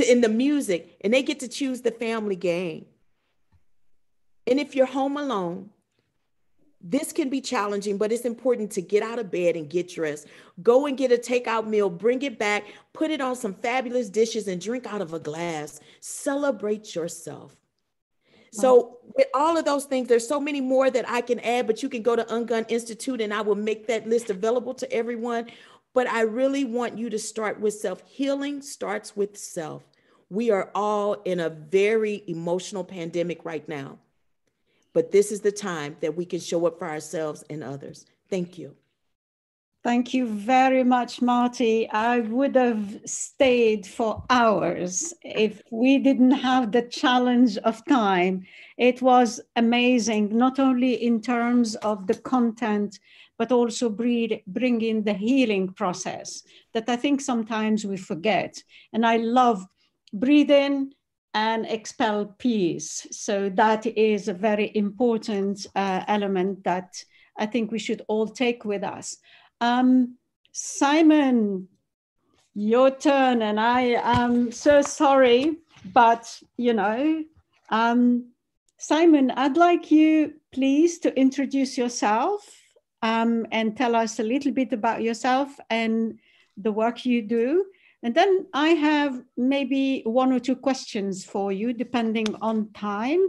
in the music, and they get to choose the family game. And if you're home alone, this can be challenging, but it's important to get out of bed and get dressed. Go and get a takeout meal, bring it back, put it on some fabulous dishes, and drink out of a glass. Celebrate yourself. So with all of those things, there's so many more that I can add, but you can go to Ungun Institute and I will make that list available to everyone. But I really want you to start with self. Healing starts with self. We are all in a very emotional pandemic right now, but this is the time that we can show up for ourselves and others. Thank you. Thank you very much, Marty. I would have stayed for hours if we didn't have the challenge of time. It was amazing, not only in terms of the content, but also bring in the healing process that I think sometimes we forget. And I love breathe in and expel peace. So that is a very important element that I think we should all take with us. Simon, your turn, and I am so sorry, but you know, Simon, I'd like you please to introduce yourself and tell us a little bit about yourself and the work you do. And then I have maybe 1 or 2 questions for you, depending on time.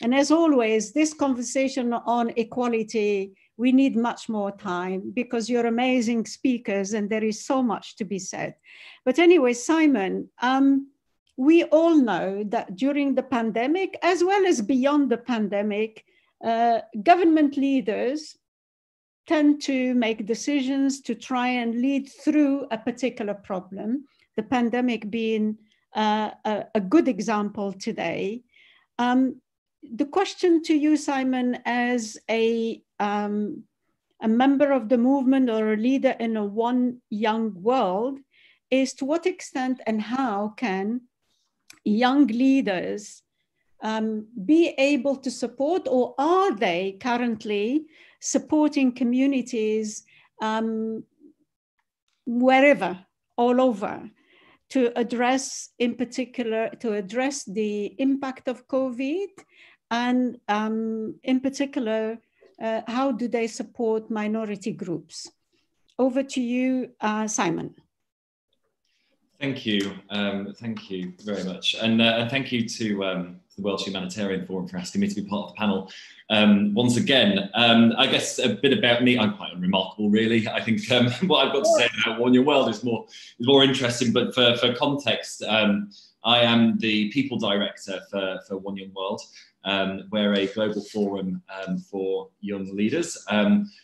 And as always, this conversation on equality, we need much more time because you're amazing speakers and there is so much to be said. But anyway, Simon, we all know that during the pandemic, as well as beyond the pandemic, government leaders tend to make decisions to try and lead through a particular problem, the pandemic being a good example today. The question to you, Simon, as a member of the movement or a leader in a One Young World, is to what extent and how can young leaders be able to support, or are they currently supporting communities wherever, all over, to address, in particular, to address the impact of COVID, and in particular, how do they support minority groups? Over to you, Simon. Thank you very much. And thank you to the World Humanitarian Forum for asking me to be part of the panel. Once again, I guess a bit about me. I'm quite unremarkable, really. I think what I've got to say about One Young World is more interesting, but for context, I am the People Director for One Young World. We're a global forum for young leaders.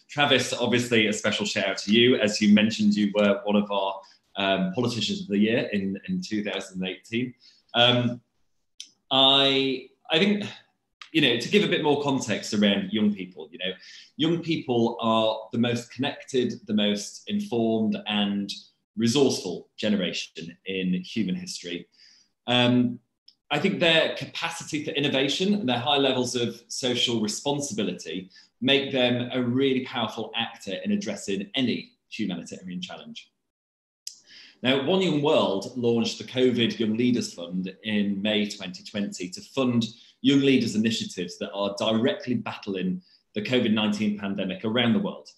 Travis, obviously a special shout out to you. As you mentioned, you were one of our Politicians of the Year in 2018. I think, you know, to give a bit more context around young people, you know, young people are the most connected, the most informed and resourceful generation in human history. I think their capacity for innovation and their high levels of social responsibility make them a really powerful actor in addressing any humanitarian challenge. Now, One Young World launched the COVID Young Leaders Fund in May 2020 to fund young leaders initiatives that are directly battling the COVID-19 pandemic around the world.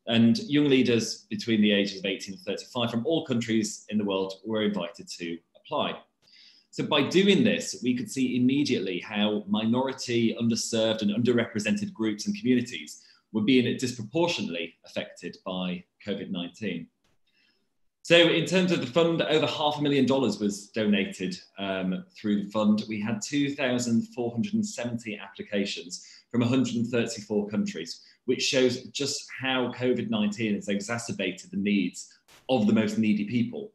And young leaders between the ages of 18 and 35 from all countries in the world were invited to apply. So by doing this, we could see immediately how minority, underserved and underrepresented groups and communities were being disproportionately affected by COVID-19. So in terms of the fund, over $500,000 was donated through the fund. We had 2,470 applications from 134 countries, which shows just how COVID-19 has exacerbated the needs of the most needy people.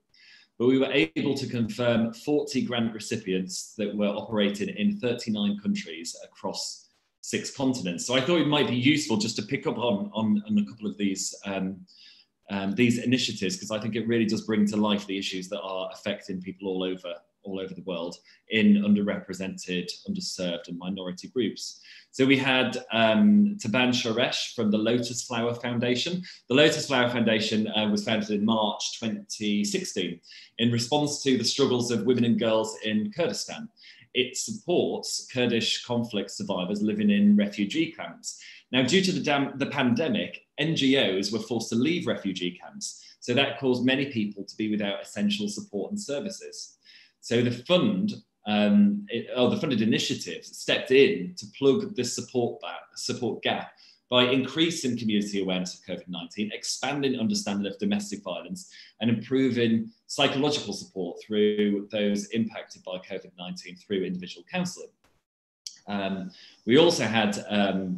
But we were able to confirm 40 grant recipients that were operating in 39 countries across 6 continents. So I thought it might be useful just to pick up on a couple of these initiatives, because I think it really does bring to life the issues that are affecting people all over the world in underrepresented, underserved and minority groups. So we had Taban Shoresh from the Lotus Flower Foundation. The Lotus Flower Foundation was founded in March 2016 in response to the struggles of women and girls in Kurdistan. It supports Kurdish conflict survivors living in refugee camps. Now, due to the pandemic, NGOs were forced to leave refugee camps. So that caused many people to be without essential support and services. So the fund, the funded initiatives stepped in to plug this support gap by increasing community awareness of COVID-19, expanding understanding of domestic violence, and improving psychological support through those impacted by COVID-19 through individual counselling. We also had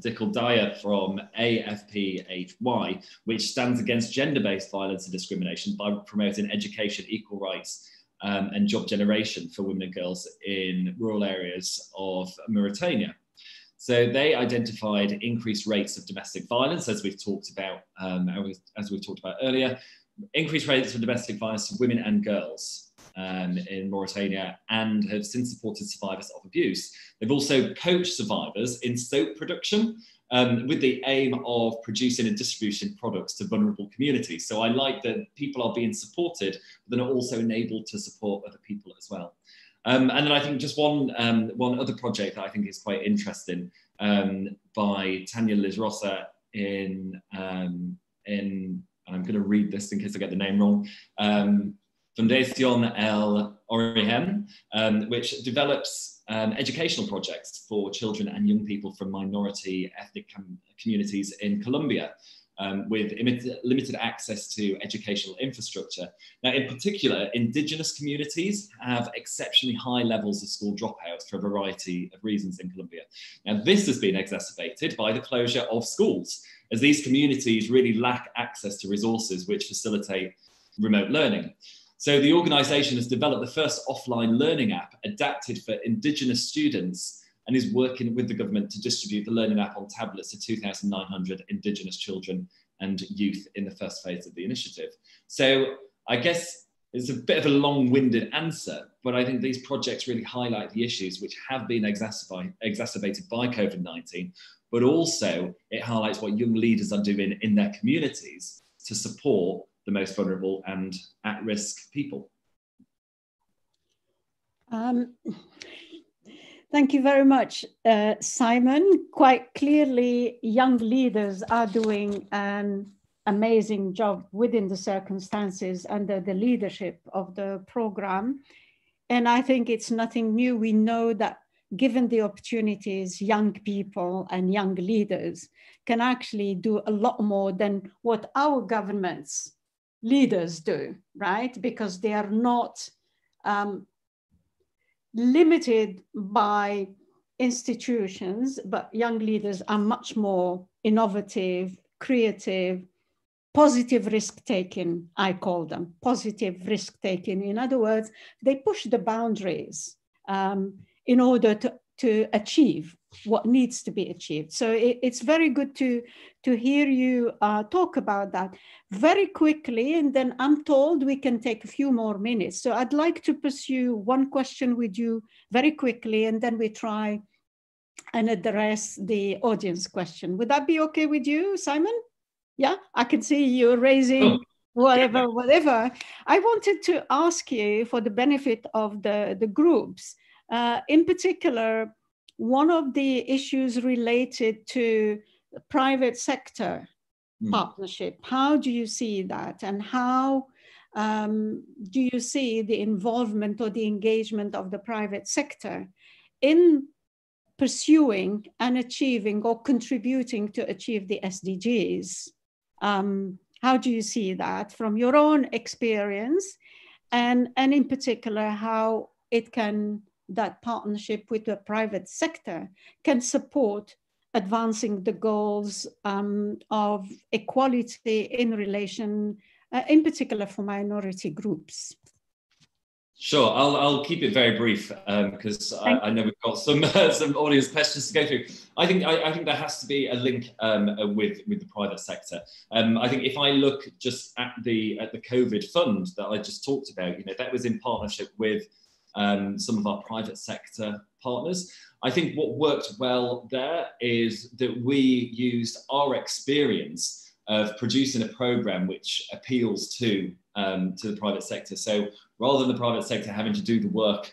Dikkel Dyer from AFPHY, which stands against gender-based violence and discrimination by promoting education, equal rights, and job generation for women and girls in rural areas of Mauritania. So they identified increased rates of domestic violence, as we've talked about, earlier, increased rates of domestic violence to women and girls in Mauritania, and have since supported survivors of abuse. They've also coached survivors in soap production with the aim of producing and distributing products to vulnerable communities. So I like that people are being supported, but then are also enabled to support other people as well. And then I think just one other project that I think is quite interesting by Tanya Lizrosa in and I'm going to read this in case I get the name wrong, Fundación El Origen, which develops educational projects for children and young people from minority ethnic communities in Colombia, with limited access to educational infrastructure. Now, in particular, indigenous communities have exceptionally high levels of school dropouts for a variety of reasons in Colombia. Now, this has been exacerbated by the closure of schools, as these communities really lack access to resources which facilitate remote learning. So the organisation has developed the first offline learning app adapted for indigenous students, and is working with the government to distribute the learning app on tablets to 2,900 indigenous children and youth in the first phase of the initiative. So I guess it's a bit of a long-winded answer, but I think these projects really highlight the issues which have been exacerbated by COVID-19, but also it highlights what young leaders are doing in their communities to support the most vulnerable and at-risk people. Thank you very much, Simon. Quite clearly, young leaders are doing an amazing job within the circumstances under the leadership of the program. And I think it's nothing new. We know that given the opportunities, young people and young leaders can actually do a lot more than what our government's leaders do, right? Because they are not limited by institutions, but young leaders are much more innovative, creative, positive risk-taking, I call them, positive risk-taking. In other words, they push the boundaries in order to achieve what needs to be achieved. So it's very good to hear you talk about that very quickly, and then I'm told we can take a few more minutes. So I'd like to pursue one question with you very quickly, and then we try and address the audience question. Would that be okay with you, Simon? Yeah, I can see you raising whatever. I wanted to ask you, for the benefit of the groups, in particular, one of the issues related to the private sector partnership. How do you see that? And how do you see the involvement or the engagement of the private sector in pursuing and achieving or contributing to achieve the SDGs? How do you see that from your own experience? And in particular, how it can, that partnership with the private sector can support advancing the goals of equality in relation, in particular for minority groups? Sure, I'll keep it very brief because I know we've got some audience questions to go through. I think there has to be a link with the private sector. I think if I look just at the COVID fund that I just talked about, that was in partnership with some of our private sector partners. I think what worked well there is that we used our experience of producing a program which appeals to the private sector. So rather than the private sector having to do the work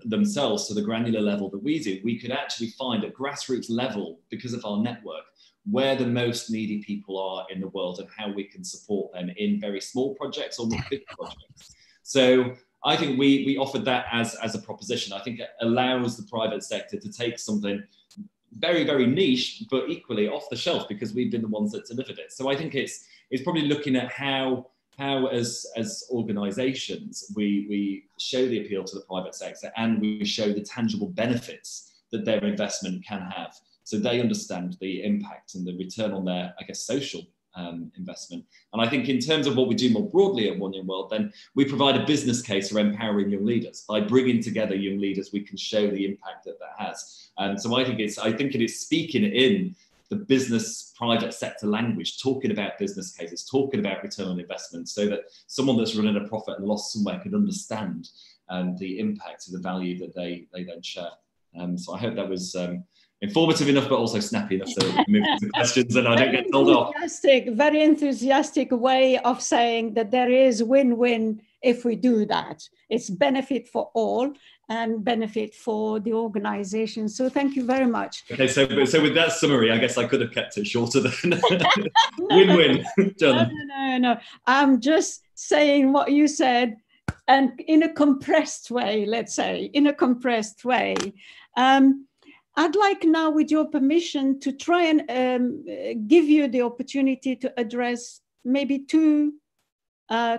themselves to the granular level that we do, we could actually find at grassroots level, because of our network, where the most needy people are in the world and how we can support them in very small projects or big projects. So I think we offered that as a proposition. I think it allows the private sector to take something very, very niche, but equally off the shelf, because we've been the ones that delivered it. So I think it's probably looking at how as organizations, we show the appeal to the private sector and we show the tangible benefits that their investment can have. So they understand the impact and the return on their, I guess, social investment. And I think in terms of what we do more broadly at One Young World, then we provide a business case for empowering young leaders. By bringing together young leaders, we can show the impact that that has. And so I think it is speaking in the business private sector language, talking about business cases, talking about return on investment, so that someone that's running a profit and loss somewhere could understand the impact of the value that they then share. So I hope that was informative enough, but also snappy enough to move to questions and I don't get told off. Very enthusiastic way of saying that there is win-win if we do that. It's benefit for all and benefit for the organization. So thank you very much. Okay, so with that summary, I guess I could have kept it shorter than win-win. No. I'm just saying what you said, and in a compressed way, let's say, in a compressed way. I'd like now, with your permission, to try and give you the opportunity to address maybe two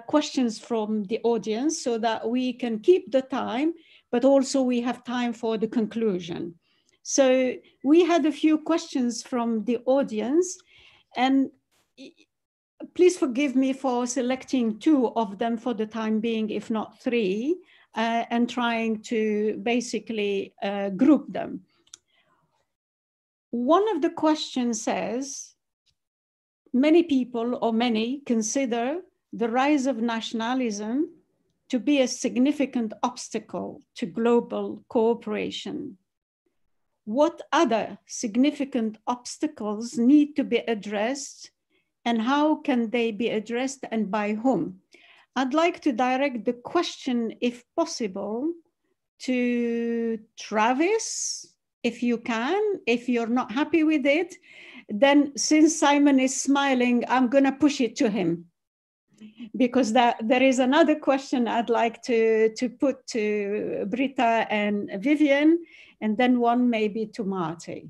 questions from the audience so that we can keep the time, but also we have time for the conclusion. So we had a few questions from the audience, and please forgive me for selecting two of them for the time being, if not three, and trying to basically group them. One of the questions says, many people or many consider the rise of nationalism to be a significant obstacle to global cooperation. What other significant obstacles need to be addressed, and how can they be addressed, and by whom? I'd like to direct the question, if possible, to Travis, if you can. If you're not happy with it, then since Simon is smiling, I'm going to push it to him, because there is another question I'd like to put to Britta and Vivian, and then one maybe to Marty.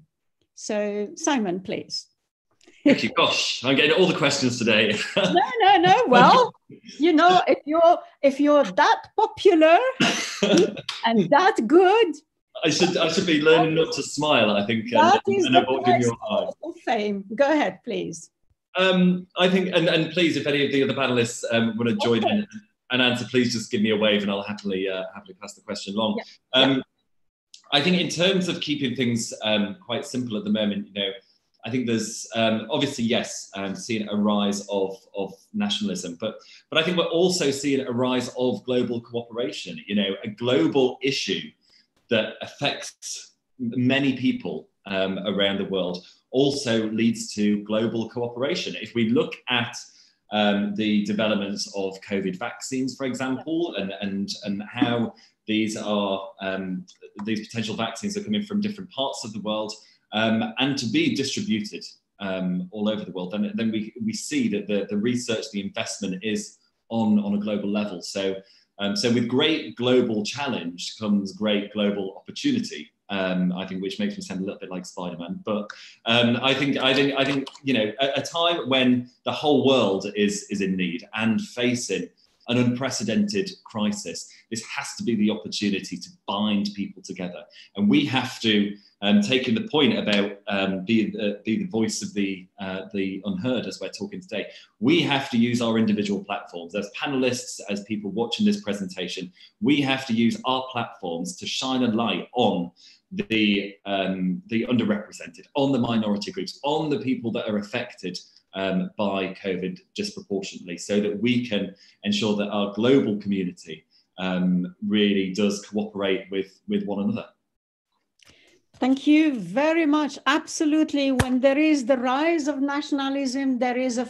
So Simon, please. Thank you. Gosh, I'm getting all the questions today. No. Well, you know, if you're that popular and that good, I should be learning not to smile, I think, that is and the avoiding your eye. of fame. Go ahead, please. I think, and please, if any of the other panelists want to join in and answer, please just give me a wave and I'll happily pass the question along. Yeah. I think in terms of keeping things quite simple at the moment, you know, I think there's obviously, yes, seeing a rise of nationalism, but I think we're also seeing a rise of global cooperation, you know, a global issue that affects many people around the world also leads to global cooperation. If we look at the developments of COVID vaccines, for example, and how these potential vaccines are coming from different parts of the world, and to be distributed all over the world, then we see that the research, the investment is on a global level. So with great global challenge comes great global opportunity. I think, which makes me sound a little bit like Spider-Man, but I think you know, a time when the whole world is in need and facing an unprecedented crisis, this has to be the opportunity to bind people together, and we have to. Taking the point about be the voice of the unheard, as we're talking today, we have to use our individual platforms as panelists, as people watching this presentation. We have to use our platforms to shine a light on the underrepresented, on the minority groups, on the people that are affected by COVID disproportionately, so that we can ensure that our global community really does cooperate with one another. Thank you very much. Absolutely. When there is the rise of nationalism, there is a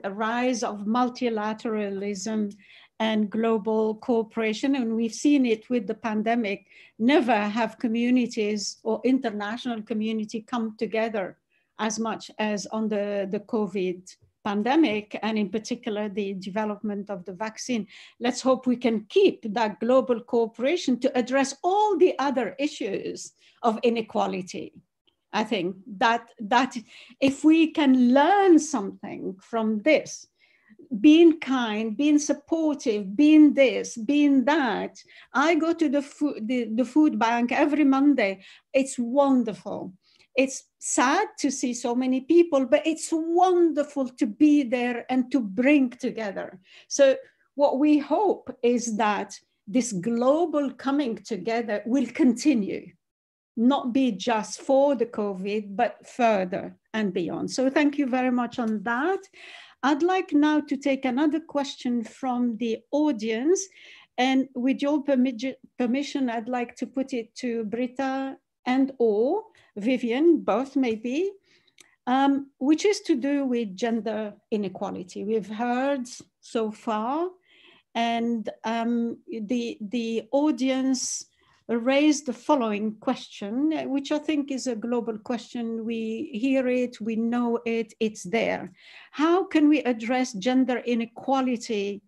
rise of multilateralism and global cooperation. And we've seen it with the pandemic. Never have communities or international community come together as much as on the COVID pandemic, and in particular, the development of the vaccine. Let's hope we can keep that global cooperation to address all the other issues of inequality. I think that if we can learn something from this, being kind, being supportive, being this, being that. I go to the food bank every Monday. It's wonderful. It's sad to see so many people, but it's wonderful to be there and to bring together. So what we hope is that this global coming together will continue, not be just for the COVID, but further and beyond. So thank you very much on that. I'd like now to take another question from the audience. And with your permission, I'd like to put it to Britta and or Vivian, both maybe, which is to do with gender inequality. We've heard so far, and the audience raised the following question, which I think is a global question. We hear it, we know it, it's there. How can we address gender inequality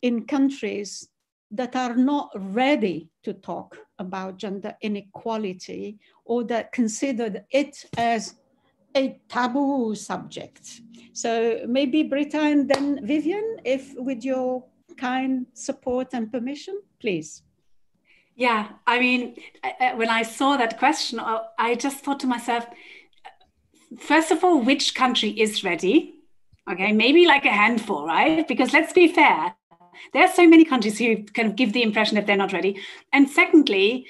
in countries that are not ready to talk about gender inequality, or that considered it as a taboo subject? So maybe Britta and then Vivian, if with your kind support and permission, please. Yeah, I mean, when I saw that question, I just thought to myself, first of all, which country is ready? Okay, maybe like a handful, right? Because let's be fair, there are so many countries who kind of give the impression that they're not ready. And secondly,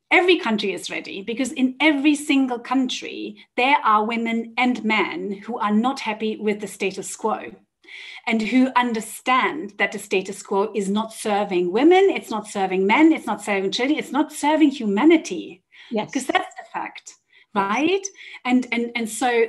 every country is ready, because in every single country, there are women and men who are not happy with the status quo, and who understand that the status quo is not serving women, it's not serving men, it's not serving children, it's not serving humanity. Yes, because that's the fact, right? And so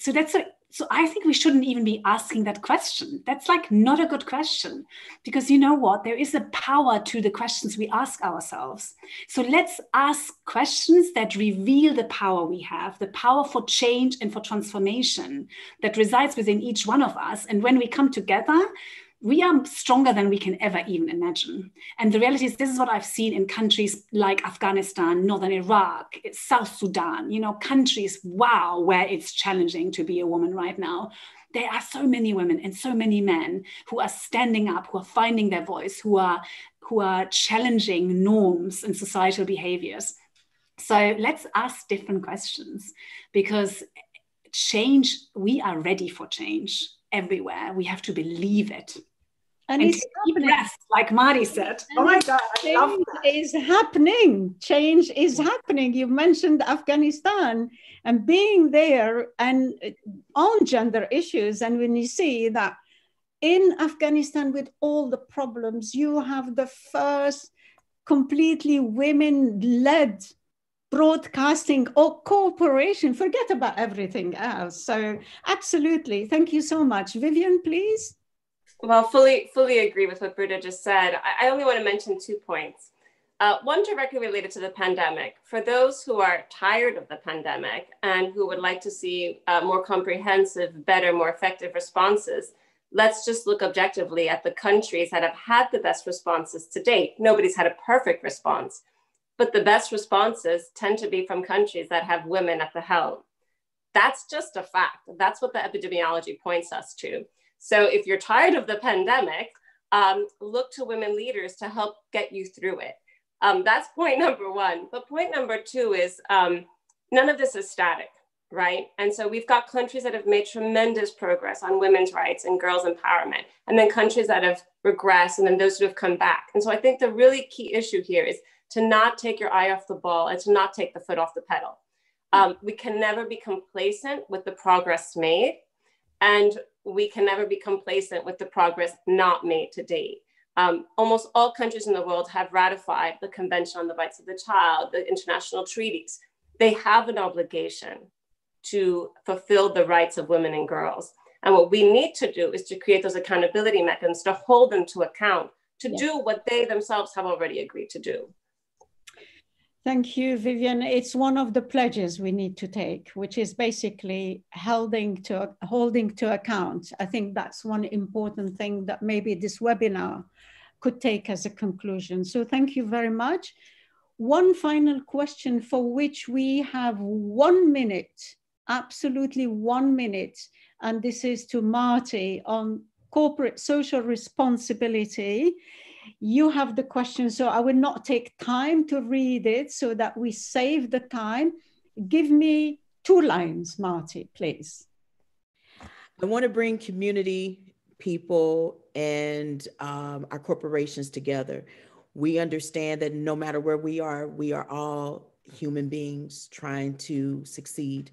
that's so I think we shouldn't even be asking that question. That's like not a good question, because you know what? There is a power to the questions we ask ourselves. So let's ask questions that reveal the power we have, the power for change and for transformation that resides within each one of us. And when we come together, we are stronger than we can ever even imagine. And the reality is, this is what I've seen in countries like Afghanistan, Northern Iraq, South Sudan, you know, countries, wow, where it's challenging to be a woman right now. There are so many women and so many men who are standing up, who are finding their voice, who are challenging norms and societal behaviors. So let's ask different questions, because change, we are ready for change everywhere. We have to believe it. And it's breath, like Mari said. And oh my God, I love that. Change is happening. Change is happening. You mentioned Afghanistan and being there and on gender issues. And when you see that in Afghanistan, with all the problems, you have the first completely women-led broadcasting or corporation, forget about everything else. So absolutely, thank you so much. Vivian, please. Well, fully agree with what Britta just said. I only want to mention 2 points. One directly related to the pandemic. For those who are tired of the pandemic and who would like to see more comprehensive, better, more effective responses, let's just look objectively at the countries that have had the best responses to date. Nobody's had a perfect response, but the best responses tend to be from countries that have women at the helm. That's just a fact. That's what the epidemiology points us to. So if you're tired of the pandemic, look to women leaders to help get you through it. That's point number 1. But point number 2 is none of this is static, right? And so we've got countries that have made tremendous progress on women's rights and girls' empowerment, and then countries that have regressed, and then those who have come back. And so I think the really key issue here is to not take your eye off the ball and to not take the foot off the pedal. We can never be complacent with the progress made, and we can never be complacent with the progress not made to date. Almost all countries in the world have ratified the Convention on the Rights of the Child, the international treaties. They have an obligation to fulfill the rights of women and girls. And what we need to do is to create those accountability mechanisms to hold them to account, to do what they themselves have already agreed to do. Thank you, Vivian. It's one of the pledges we need to take, which is basically holding to account. I think that's one important thing that maybe this webinar could take as a conclusion. So thank you very much. One final question for which we have 1 minute, absolutely 1 minute. And this is to Marty on corporate social responsibility. You have the question, so I will not take time to read it so that we save the time. Give me 2 lines, Marty, please. I want to bring community, people, and our corporations together. We understand that no matter where we are all human beings trying to succeed.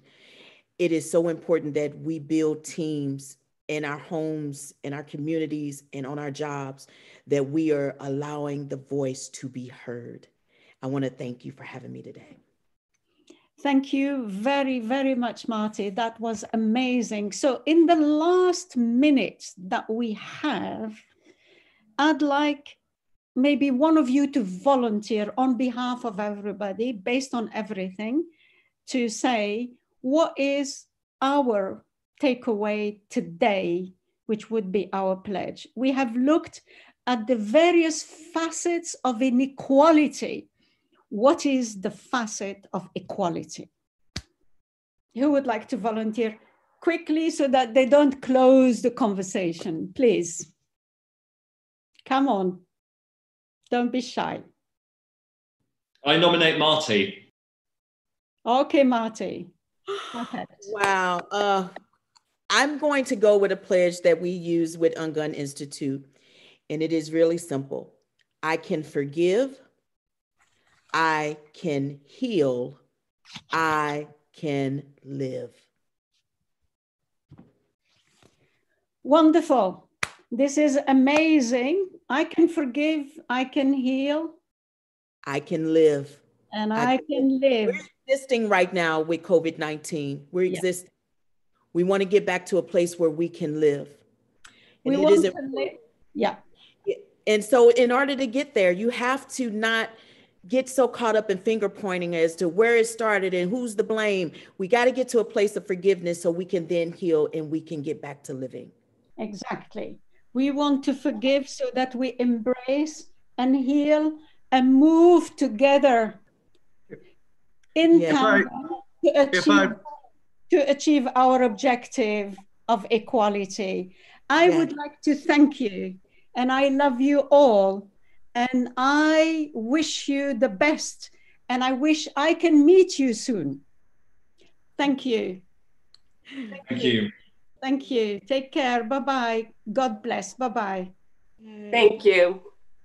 It is so important that we build teams in our homes, in our communities, and on our jobs, that we are allowing the voice to be heard. I want to thank you for having me today. Thank you very, very much, Marty. That was amazing. So in the last minutes that we have, I'd like maybe one of you to volunteer on behalf of everybody, based on everything, to say, what is our takeaway today, which would be our pledge? We have looked at the various facets of inequality. What is the facet of equality? Who would like to volunteer quickly so that they don't close the conversation, please? Come on, don't be shy. I nominate Marty. Okay, Marty. Okay. Wow. I'm going to go with a pledge that we use with Ungun Institute, and it is really simple. I can forgive, I can heal, I can live. Wonderful. This is amazing. I can forgive, I can heal. I can live. And I can live. We're existing right now with COVID-19. We're existing. We want to get back to a place where we can live. And we want to live. Yeah. And so in order to get there, you have to not get so caught up in finger pointing as to where it started and who's to blame. We got to get to a place of forgiveness so we can then heal and we can get back to living. Exactly. We want to forgive so that we embrace and heal and move together in time to achieve our objective of equality. I would like to thank you, and I love you all, and I wish you the best, and I wish I can meet you soon. Thank you. Thank you. Thank you. Take care. Bye-bye. God bless. Bye-bye. Thank you.